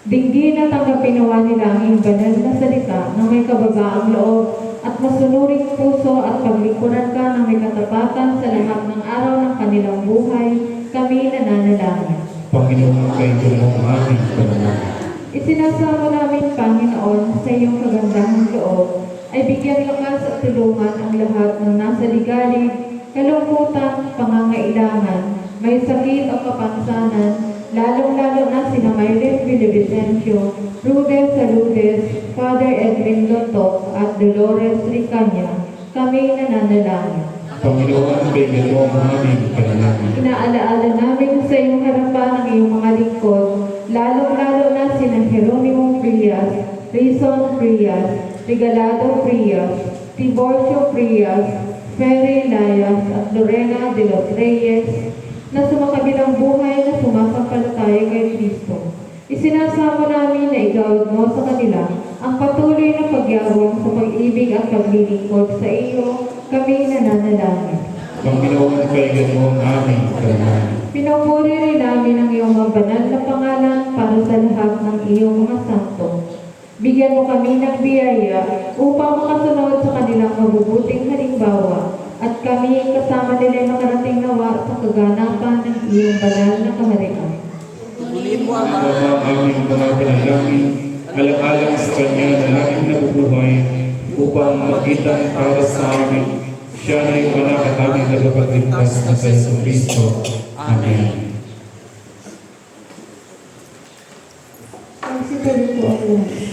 dinggin at tanggapin nawa nila ang iyong banal na salita na may kabagaang loob at masunuring puso at paglikuran ka ng may katapatan sa lahat ng araw ng kanilang buhay, kami nananalangin. Panginoon, kayo mo ang aming panalangin. Isinasamo namin, Panginoon, sa iyong kagandahang loob, ay bigyan lakas at tulungan ang lahat ng nasa ligalig, kalungkutan, pangangailangan, may sakit o kapansanan, lalong-lalo na sina Myles Villavicencio, Rudel Saludes, Father Edwin Lotok, at Dolores Ricanya, kami nananalangin. Panginoon, bigyan mo ang aming panalangin. Inaalaala namin sa iyong harapan ang iyong mga lingkod, lalong-lalo na sina Jeronimo Frias, Rizon Frias, Regalado Frias, Tiborcio Frias, Ferry Layas, at Lorena de los Reyes, na sumakabilang buhay na sumasampalataya kay Kristo. Isinasamo namin na igawad mo sa kanila ang patuloy na pagyawang sa pag-ibig at paglilingkod sa iyo, kami nananalangin. Panginoon, bigyan mo ang aming panalangin. Pinupuri rin namin ang iyong mga banal na pangalan para sa lahat ng iyong mga santo. Bigyan mo kami ng biyaya upang makasunod sa kanilang mabubuting halimbawa at kami kasama nila makarating nawa sa kaganapan ng iyong banal na kaharian. Tugunin mo, Ama. Ama, ang aming mga panalangin, alang-alang sa Kanya na laging nabubuhay upang magitan para sa amin. Siya na yung anak at aming tagapagligtas na sa Yesu Kristo. Amen. Pagsipalit po ang lahat.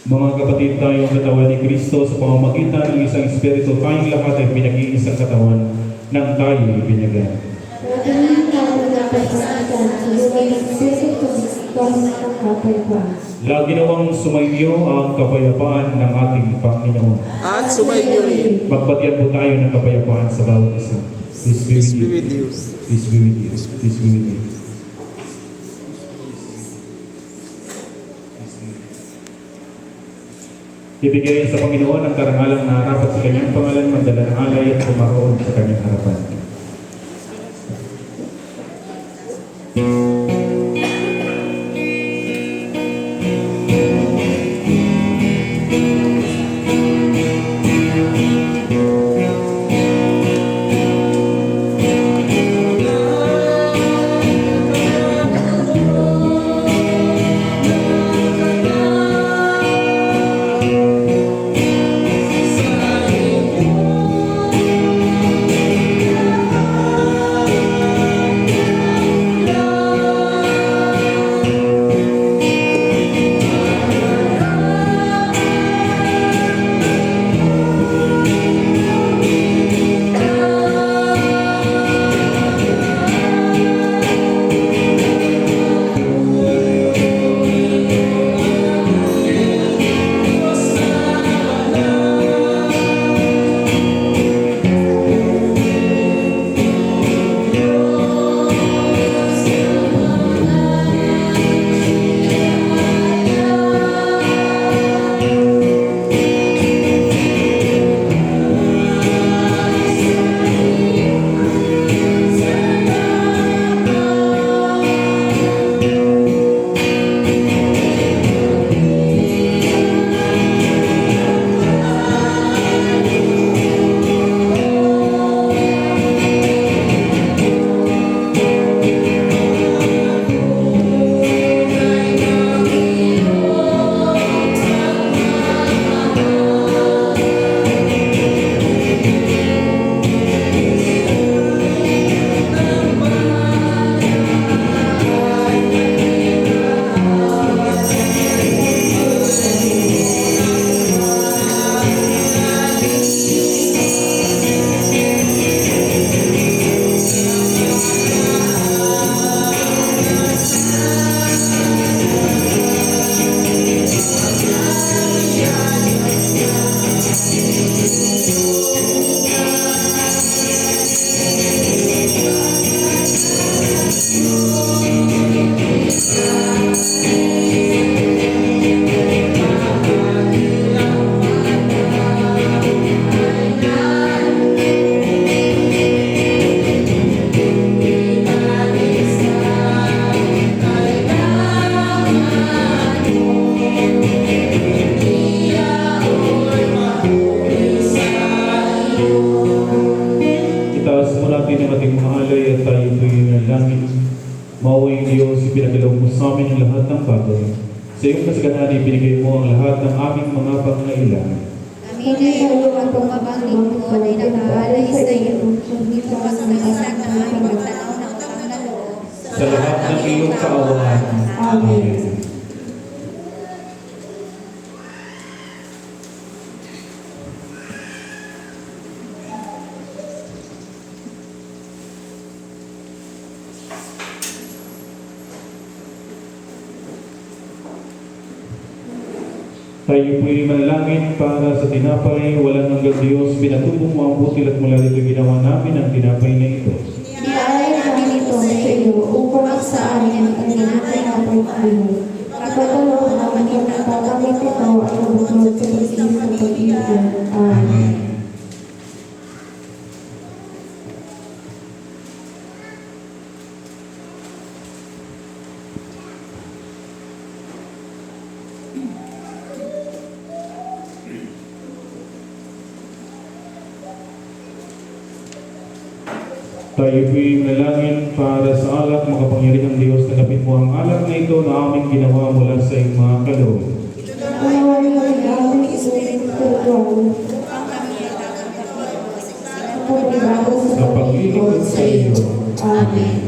Mga kapatid, tayong katawan ni Kristo sa pamamagitan ng isang Espiritu, tayong lahat ay pinag-iisang katawan ng tayo ibinigay. Pagkakas namin na pagkakasan sa lugar ng Espiritu Santo ng kapayapaan. Lagi nawang sumainyo ang kapayapaan ng ating Panginoon. At sumainyo rin. Magbatian po tayo ng kapayapaan sa bawat isa. Peace be Peace with be you. with you. Peace be with you. Peace be with you. Ibigay sa Panginoon ang karangalang nararapat sa kanyang pangalan, magdala ng alay at pumaroon sa kanyang harapan. pinagalaw mo sa amin ang lahat ng bagay. Sa iyong kasaganahan, ibinigay mo ang lahat ng aming mga pangailangan. Kami na iyong ang pagmamang lingkod ay nag-aalay sa iyo. Hindi mo kasalangan na aming magtanaw ng utang na loob. Sa lahat ng iyong kaawaan. Amen. Tayo po'y manalangin para sa tinapay, walang hanggang Diyos, pinatubong mo ang butil at mula dito ginawa namin ang tinapay na ito. Nialay namin ito sa iyo upang sa amin ang inatay na pagkakas. Pagkatalo namin ang natatamit ito ay mabuklod sa pagkis ng pag-ibig. Amen. Tayo po'y manalangin para sa alak, makapangyarihang Diyos, tanggapin mo ang alak na ito na aming ginawa mula sa iyong mga kaloob. Unawain mo ang aming espiritu spiritual. Sa paglilingkod sa iyo. Amen.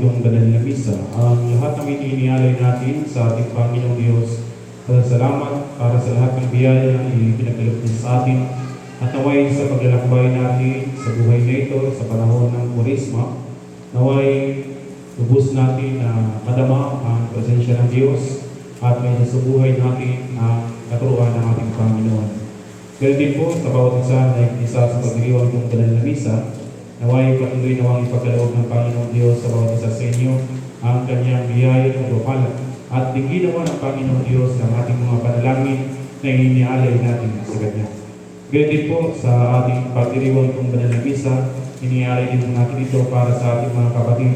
itong banal na misa. Ang lahat ng inialay natin sa ating Panginoong Diyos. Salamat para sa lahat ng biyaya na ipinagkaloob niya sa atin. At naway sa paglalakbay natin sa buhay na ito, sa panahon ng Kurisma, naway lubos natin na madama ang presensya ng Diyos at may sa buhay natin ang katuruan ng ating Panginoon. Ganun din po sa bawat isa na isa sa pagdiriwang ng banal na misa, naway patuloy nawang ipagkaloob ng Panginoong Diyos sa bawat isa sa inyo ang kanyang biyaya ng pagpapalat at dinggin naman ng Panginoong Diyos ang ating mga panalangin na inialay natin sa Kanya. Ganun din po sa ating pagdiriwang ng banal na misa, inialay din po natin ito para sa ating mga kapatid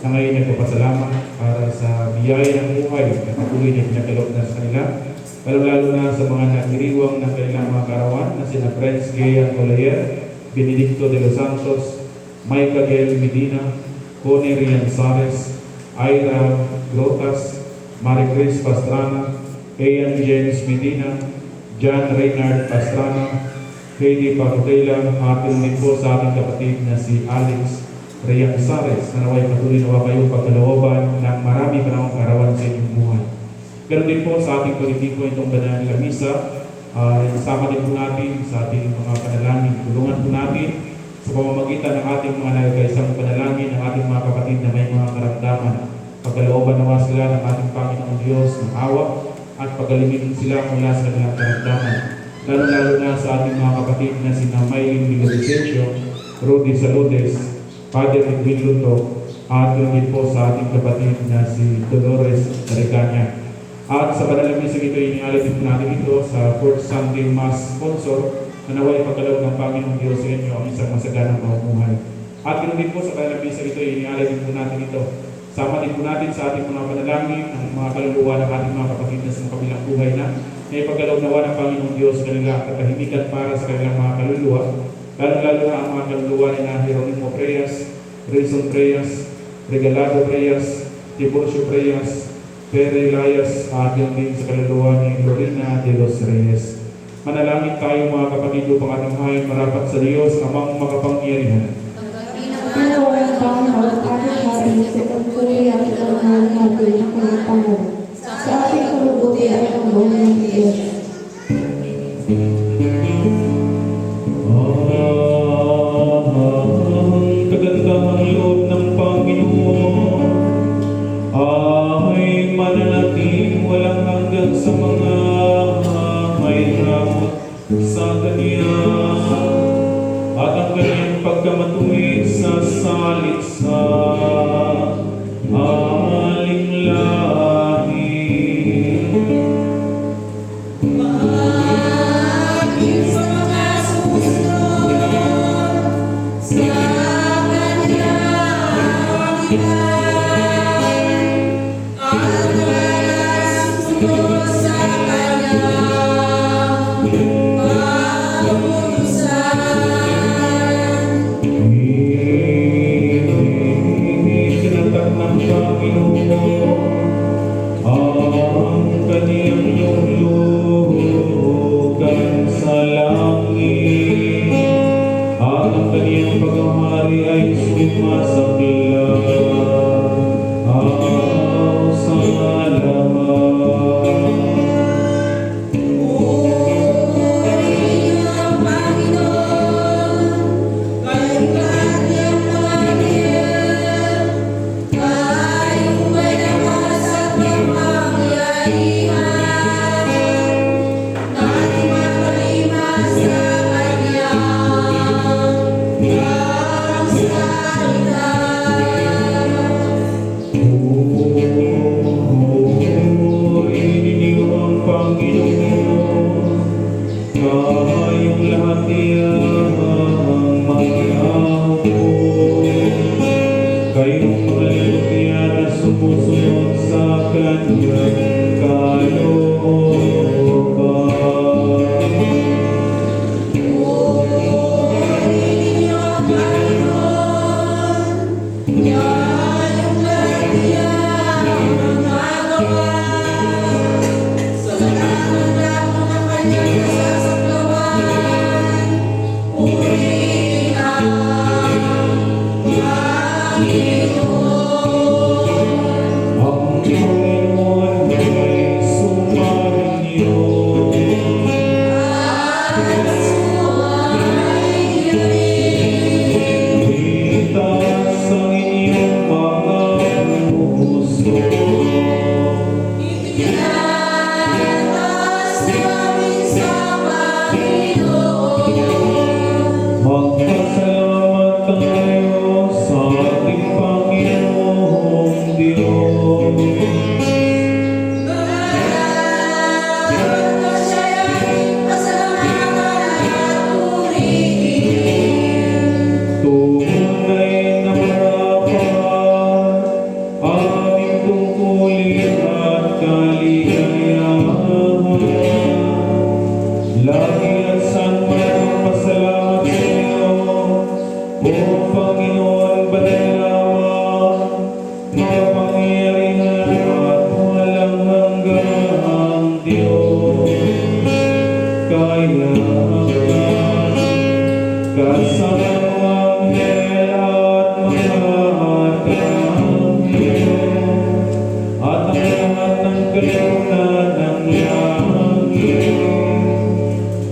na ngayon nagpapasalamat para sa biyaya ng buhay na patuloy na pinagkaloob na sa kanila. Lalo na sa mga nagdiriwang ng kanilang mga karawan na sina Friends Gea Colayer, Benedicto de los Santos, Micah Gael Medina, Connie Rian Sares, Ira Grotas, Marie Chris Pastrana, Ian James Medina, John Reynard Pastrana, Heidi Pacotela, atin din po sa ating kapatid na si Alex Rian Sares, na naway patuloy nawa kayo pagkalooban ng marami panahong karawan sa inyong buhay. Ganun din po sa ating pagtitiko itong banal na misa, isama din po natin sa ating mga panalangin. Tulungan po natin sa pamamagitan ng ating mga nagkaisang panalangin, ng ating mga kapatid na may mga karamdaman. Pagkalooban nawa sila ng ating Panginoong Diyos ng awa at pagalimin sila mula sa kanilang karamdaman. Lalo na sa ating mga kapatid na sina Maylin Villavicencio, Rudy Saludes, Padre Edwin Luto, at din po sa ating kapatid na si Dolores Taricania. At sa banal na misa ito, inialay din natin ito sa Fourth Sunday Mass sponsor na naway pagkaloob ng Panginoong Diyos sa inyo ang isang masaganang pamumuhay. At ganoon din po sa banal na misa ito, inialay din po natin ito. Sama din po natin sa ating mga panalangin ang mga kaluluwa ng ating mga kapatid na sa kabilang buhay na ipagkaloob nawa ng Panginoong Diyos kanila katahimikan para sa kanilang mga kaluluwa. Lalo na ang mga kaluluwa ni na Jeronimo Preyas, Rizon Preyas, Regalado Preyas, Tiburcio Preyas, Pere Layas, at yung din sa kaluluwa ni Lorena de los Reyes. Manalangin tayo mga kapatid upang ating hain marapat sa Diyos amang makapangyarihan. Pinawalan tayo ng ating hari sa pagpuli at itanghal natin ng kanyang Panginoon. Sa ating kalubuti ay ang buhay ng Diyos. Ang kagandahang loob ng Panginoon ay mananatiling walang hanggan sa mga may ramot sa Kanya at ang Kanyang pagkamatuwid sa salit sa aling lahi. Tinatag ng Panginoon ang Kanyang lulugan sa langit at ang Kanyang paghahari ay sumasakilang sa lahat. Sa O Panginoon, banal lamang, makapangyarihan at walang hanggang Diyos. Kaya kasama ang anghel at mga anghel at ang lahat ng kalaunan ng langit,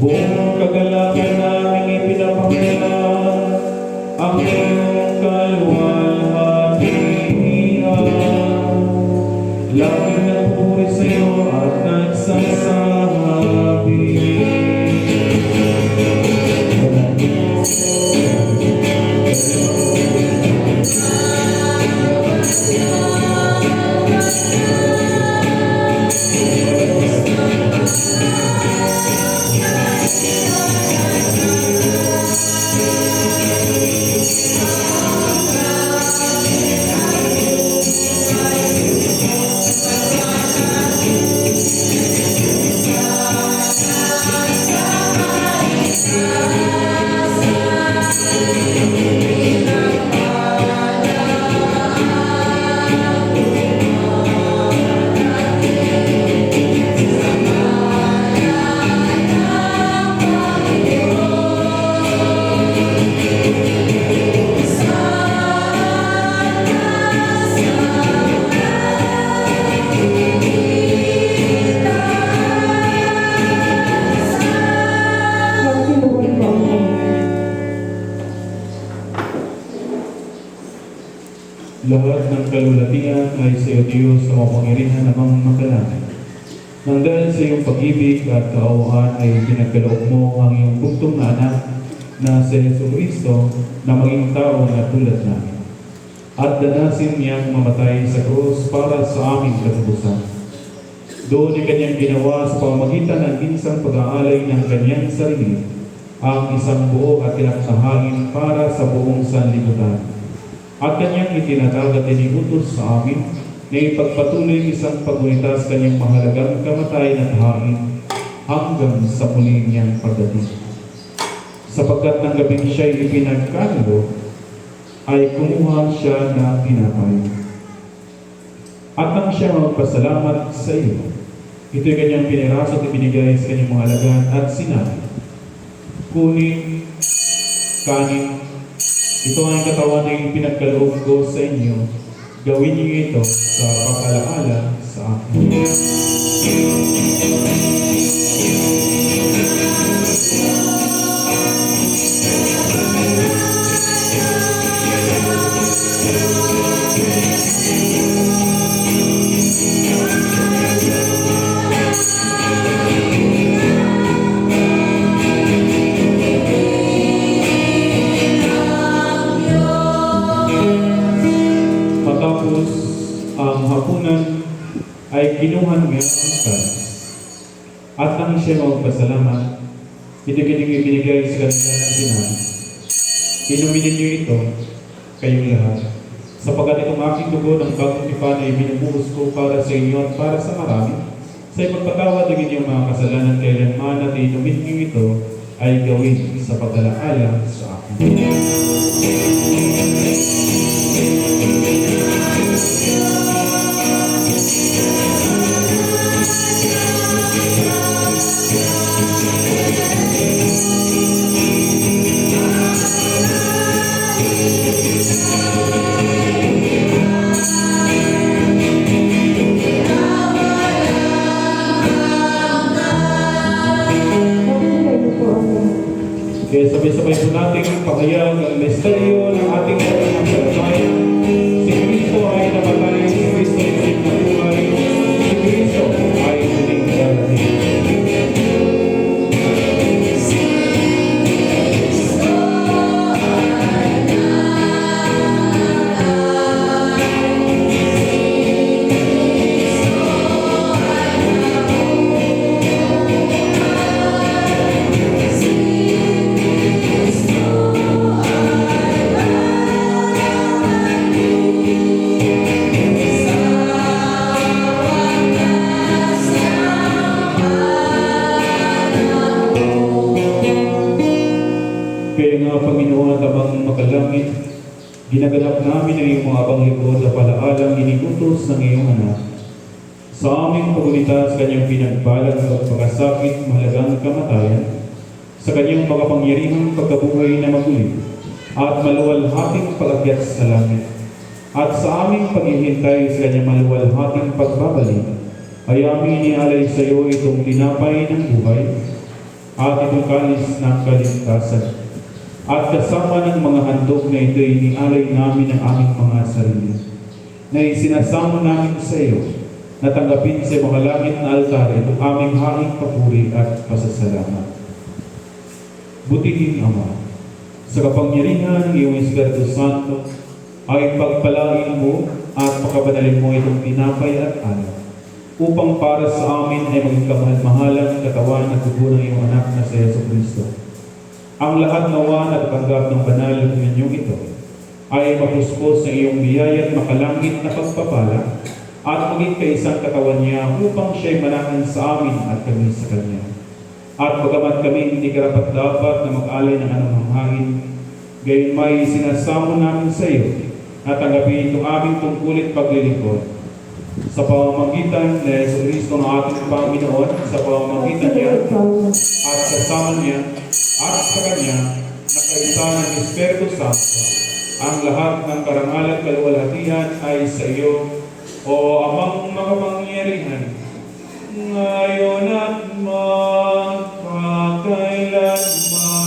buong kagalakan namin ipinapakita ang iyong kaluwalhatian. Laging nagpupuri sa iyo at nagsasabi, Magsiluhod po ang lahat. lahat ng kalulatian ay sa iyo, Diyos, na mapangyarihan na mamakalangit. Nang dahil sa iyong pag-ibig at kaawaan ay pinagkaloob mo ang iyong bugtong na anak na si Jesucristo na maging tao na tulad namin. At danasin niyang mamatay sa krus para sa aming katubusan. Doon ay kanyang ginawa sa pamamagitan ng minsang pag-aalay ng kanyang sarili, ang isang buo at tinatahangin para sa buong sanlibutan. At kanyang itinatag at iniutos sa amin na ipagpatuloy isang pagunita sa kanyang mahalagang kamatayan at hangin hanggang sa muli niyang pagdating. Sapagkat ng gabing siya'y ipinagkanulo, ay kumuha siya na tinapay. At nang siya magpasalamat sa iyo, ito'y kanyang piniraso at ibinigay sa kanyang mga alagad at sinabi, kunin, kanin, ito ang katawan na pinagkaloob ko sa inyo, gawin niyo ito sa pag-alaala sa akin. Matapos ang hapunan ay kinuha niya ang kanin. At nang siya magpasalamat, ito kanyang ibinigay sa kanila ng sinabi, inumin niyo ito, kayong lahat, sapagkat itong aking dugo ng bagong tipan ay binubuhos ko para sa inyo at para sa marami, sa ipagpatawad ng inyong mga kasalanan kailanman at inumin niyo ito ay gawin sa pag-alaala sa akin. Magsiluhod po ang lahat. Kaya sabay-sabay po natin pahayag ang misteryo ng ating pananampalataya. Si Kristo ay namatay, si Kristo ay nabuhay, si Kristo ay muling darating. amang makalangit, ginaganap namin ang iyong mga abang likod na palaalang iniutos ng iyong anak. Sa aming pagunita sa kanyang pinagbalang pagpakasakit, mahalagang kamatayan, sa kanyang makapangyarihang pagkabuhay na magulit, at maluwalhating pag-akyat sa langit, at sa aming paghihintay sa kanyang maluwalhating pagbabalik, ay aming inialay sa iyo itong tinapay ng buhay, at itong kalis ng kaligtasan. At kasama ng mga handog na ito, inialay namin ang aming mga sarili, na isinasamo namin sa iyo, na tanggapin sa makalangit na altar itong aming haing papuri at pasasalamat. Butihin, Ama, sa kapangyarihan ng iyong Espiritu Santo, ay pagpalain mo at pakabanalin mo itong tinapay at alak, upang para sa amin ay maging kamahal-mahalang katawan at dugo ng iyong anak na si Jesucristo. Ang lahat nawa na tatanggap ng banal na inyong ito ay mapuspos sa iyong biyaya at makalangit na pagpapala at maging kaisang katawan niya upang siya'y manahan sa amin at kami sa Kanya. At bagamat kami hindi karapat-dapat na mag-alay ng anumang hangin, gayon may sinasamo namin sa iyo at tanggapin itong aming tungkulit paglilingkod. Sa pamamagitan ni Jesucristo ng ating Panginoon, sa pamamagitan niya at kasama niya at sa Kanya, na kaisa ng Espiritu Santo, ang lahat ng karangalan at kaluwalhatian ay sa iyo, o Amang makapangyarihan, ngayon at magpakailanman.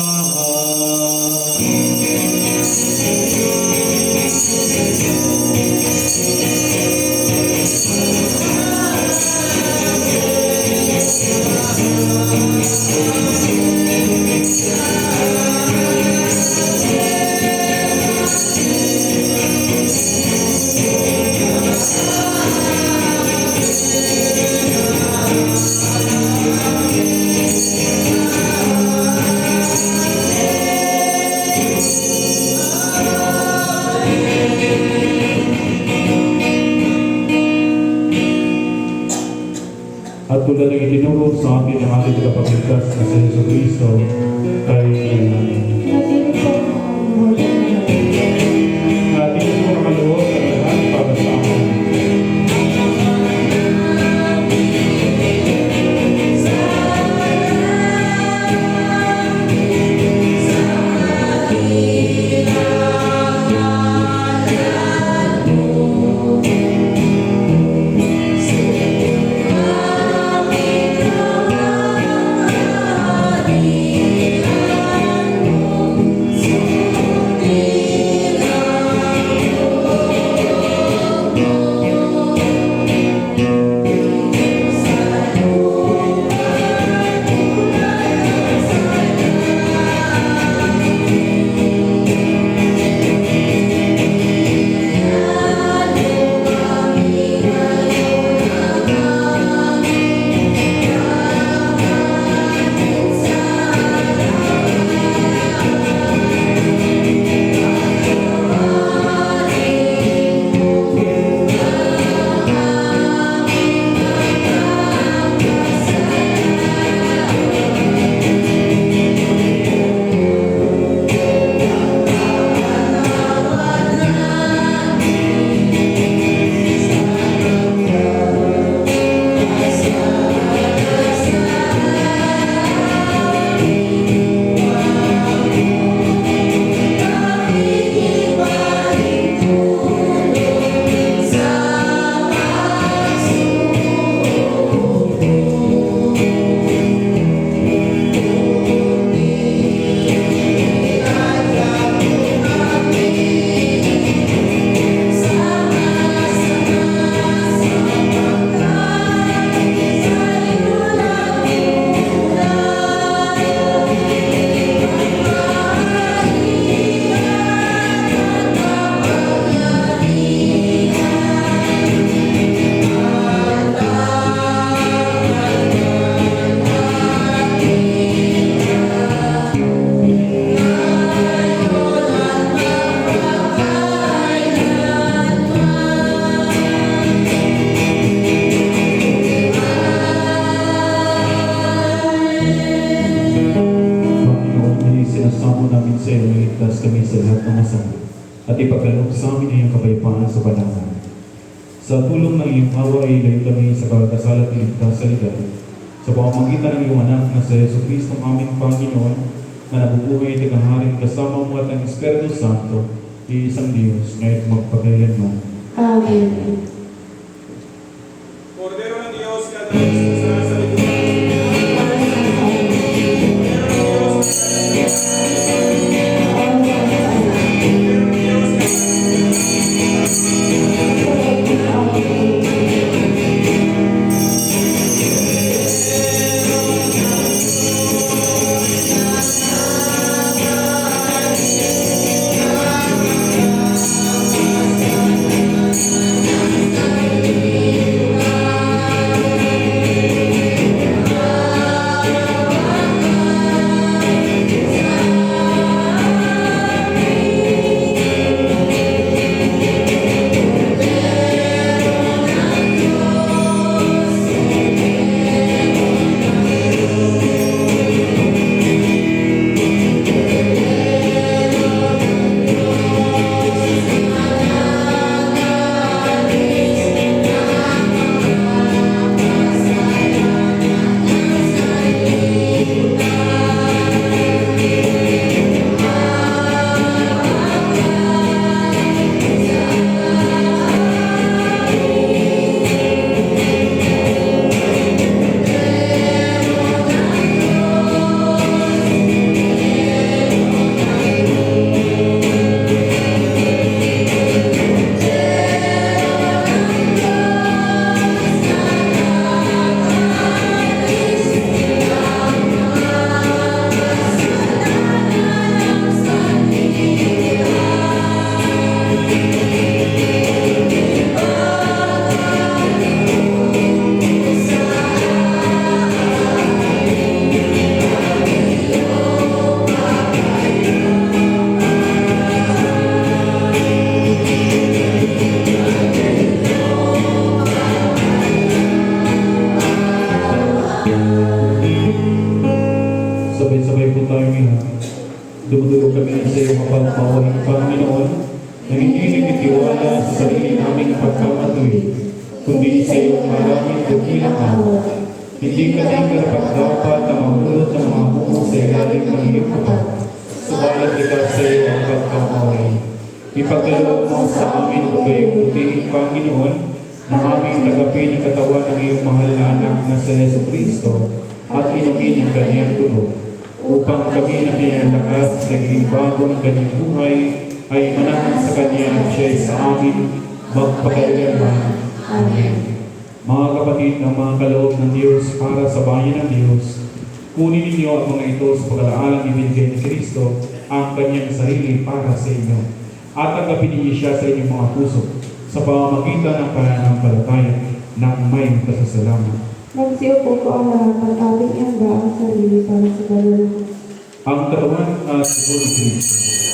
At tulad ng itinuro sa atin ng ating tagapagligtas na si Jesucristo, tayo namin. Natili po ang mga Natin po nakaluhod at lahat para sa amin. Amen. at umasama at ipagkaloob sa amin ang iyong kapayapaan sa panahon. Sa tulong ng iyong awa ay ilayo kami sa pagkasal at iligtas sa ligaw. Sa pamamagitan ng iyong anak na sa Yesu Kristo ang aming Panginoon na nabubuhay at naghaharing kasama mo at ang Espiritu Santo, iisang Diyos, ngayon magpakailanman. Amen. Kordero ng Diyos, katalis sa lipunan. Sabay-sabay po tayo ngayon. Dumudulog kami sa iyong mapagpawahing Panginoon na hindi nagtitiwala sa sarili naming pagkamatuloy, kundi sa iyong maraming dakilang awa. Hindi kami karapat-dapat na mahulot ng mga bungo sa ilalim ng iyong kapag. Subalit ikaw sa iyo ang pagkamaway. Ipagkaloob mo sa amin o kayong puting Panginoon na aming tagapin ang katawan ng iyong mahal na anak na sa Yesu Kristo at inumin ang kanyang tulog upang kami na kanyang lakas naging bago ng kanyang buhay ay manahan sa kanya at siya sa amin magpakailanman. Amen. Mga kapatid, ang mga kaloob ng Diyos para sa bayan ng Diyos, kunin ninyo ang mga ito sa pag-alaalang ibinigay ni Kristo ang kanyang sarili para sa inyo at tanggapin ninyo siya sa inyong mga puso sa pamamagitan ng pananampalataya ng may pasasalamat. Magsiupo po ang lahat at ating ihanda ang sarili para sa kaluluwa. Ang katawan at dugo ni Kristo.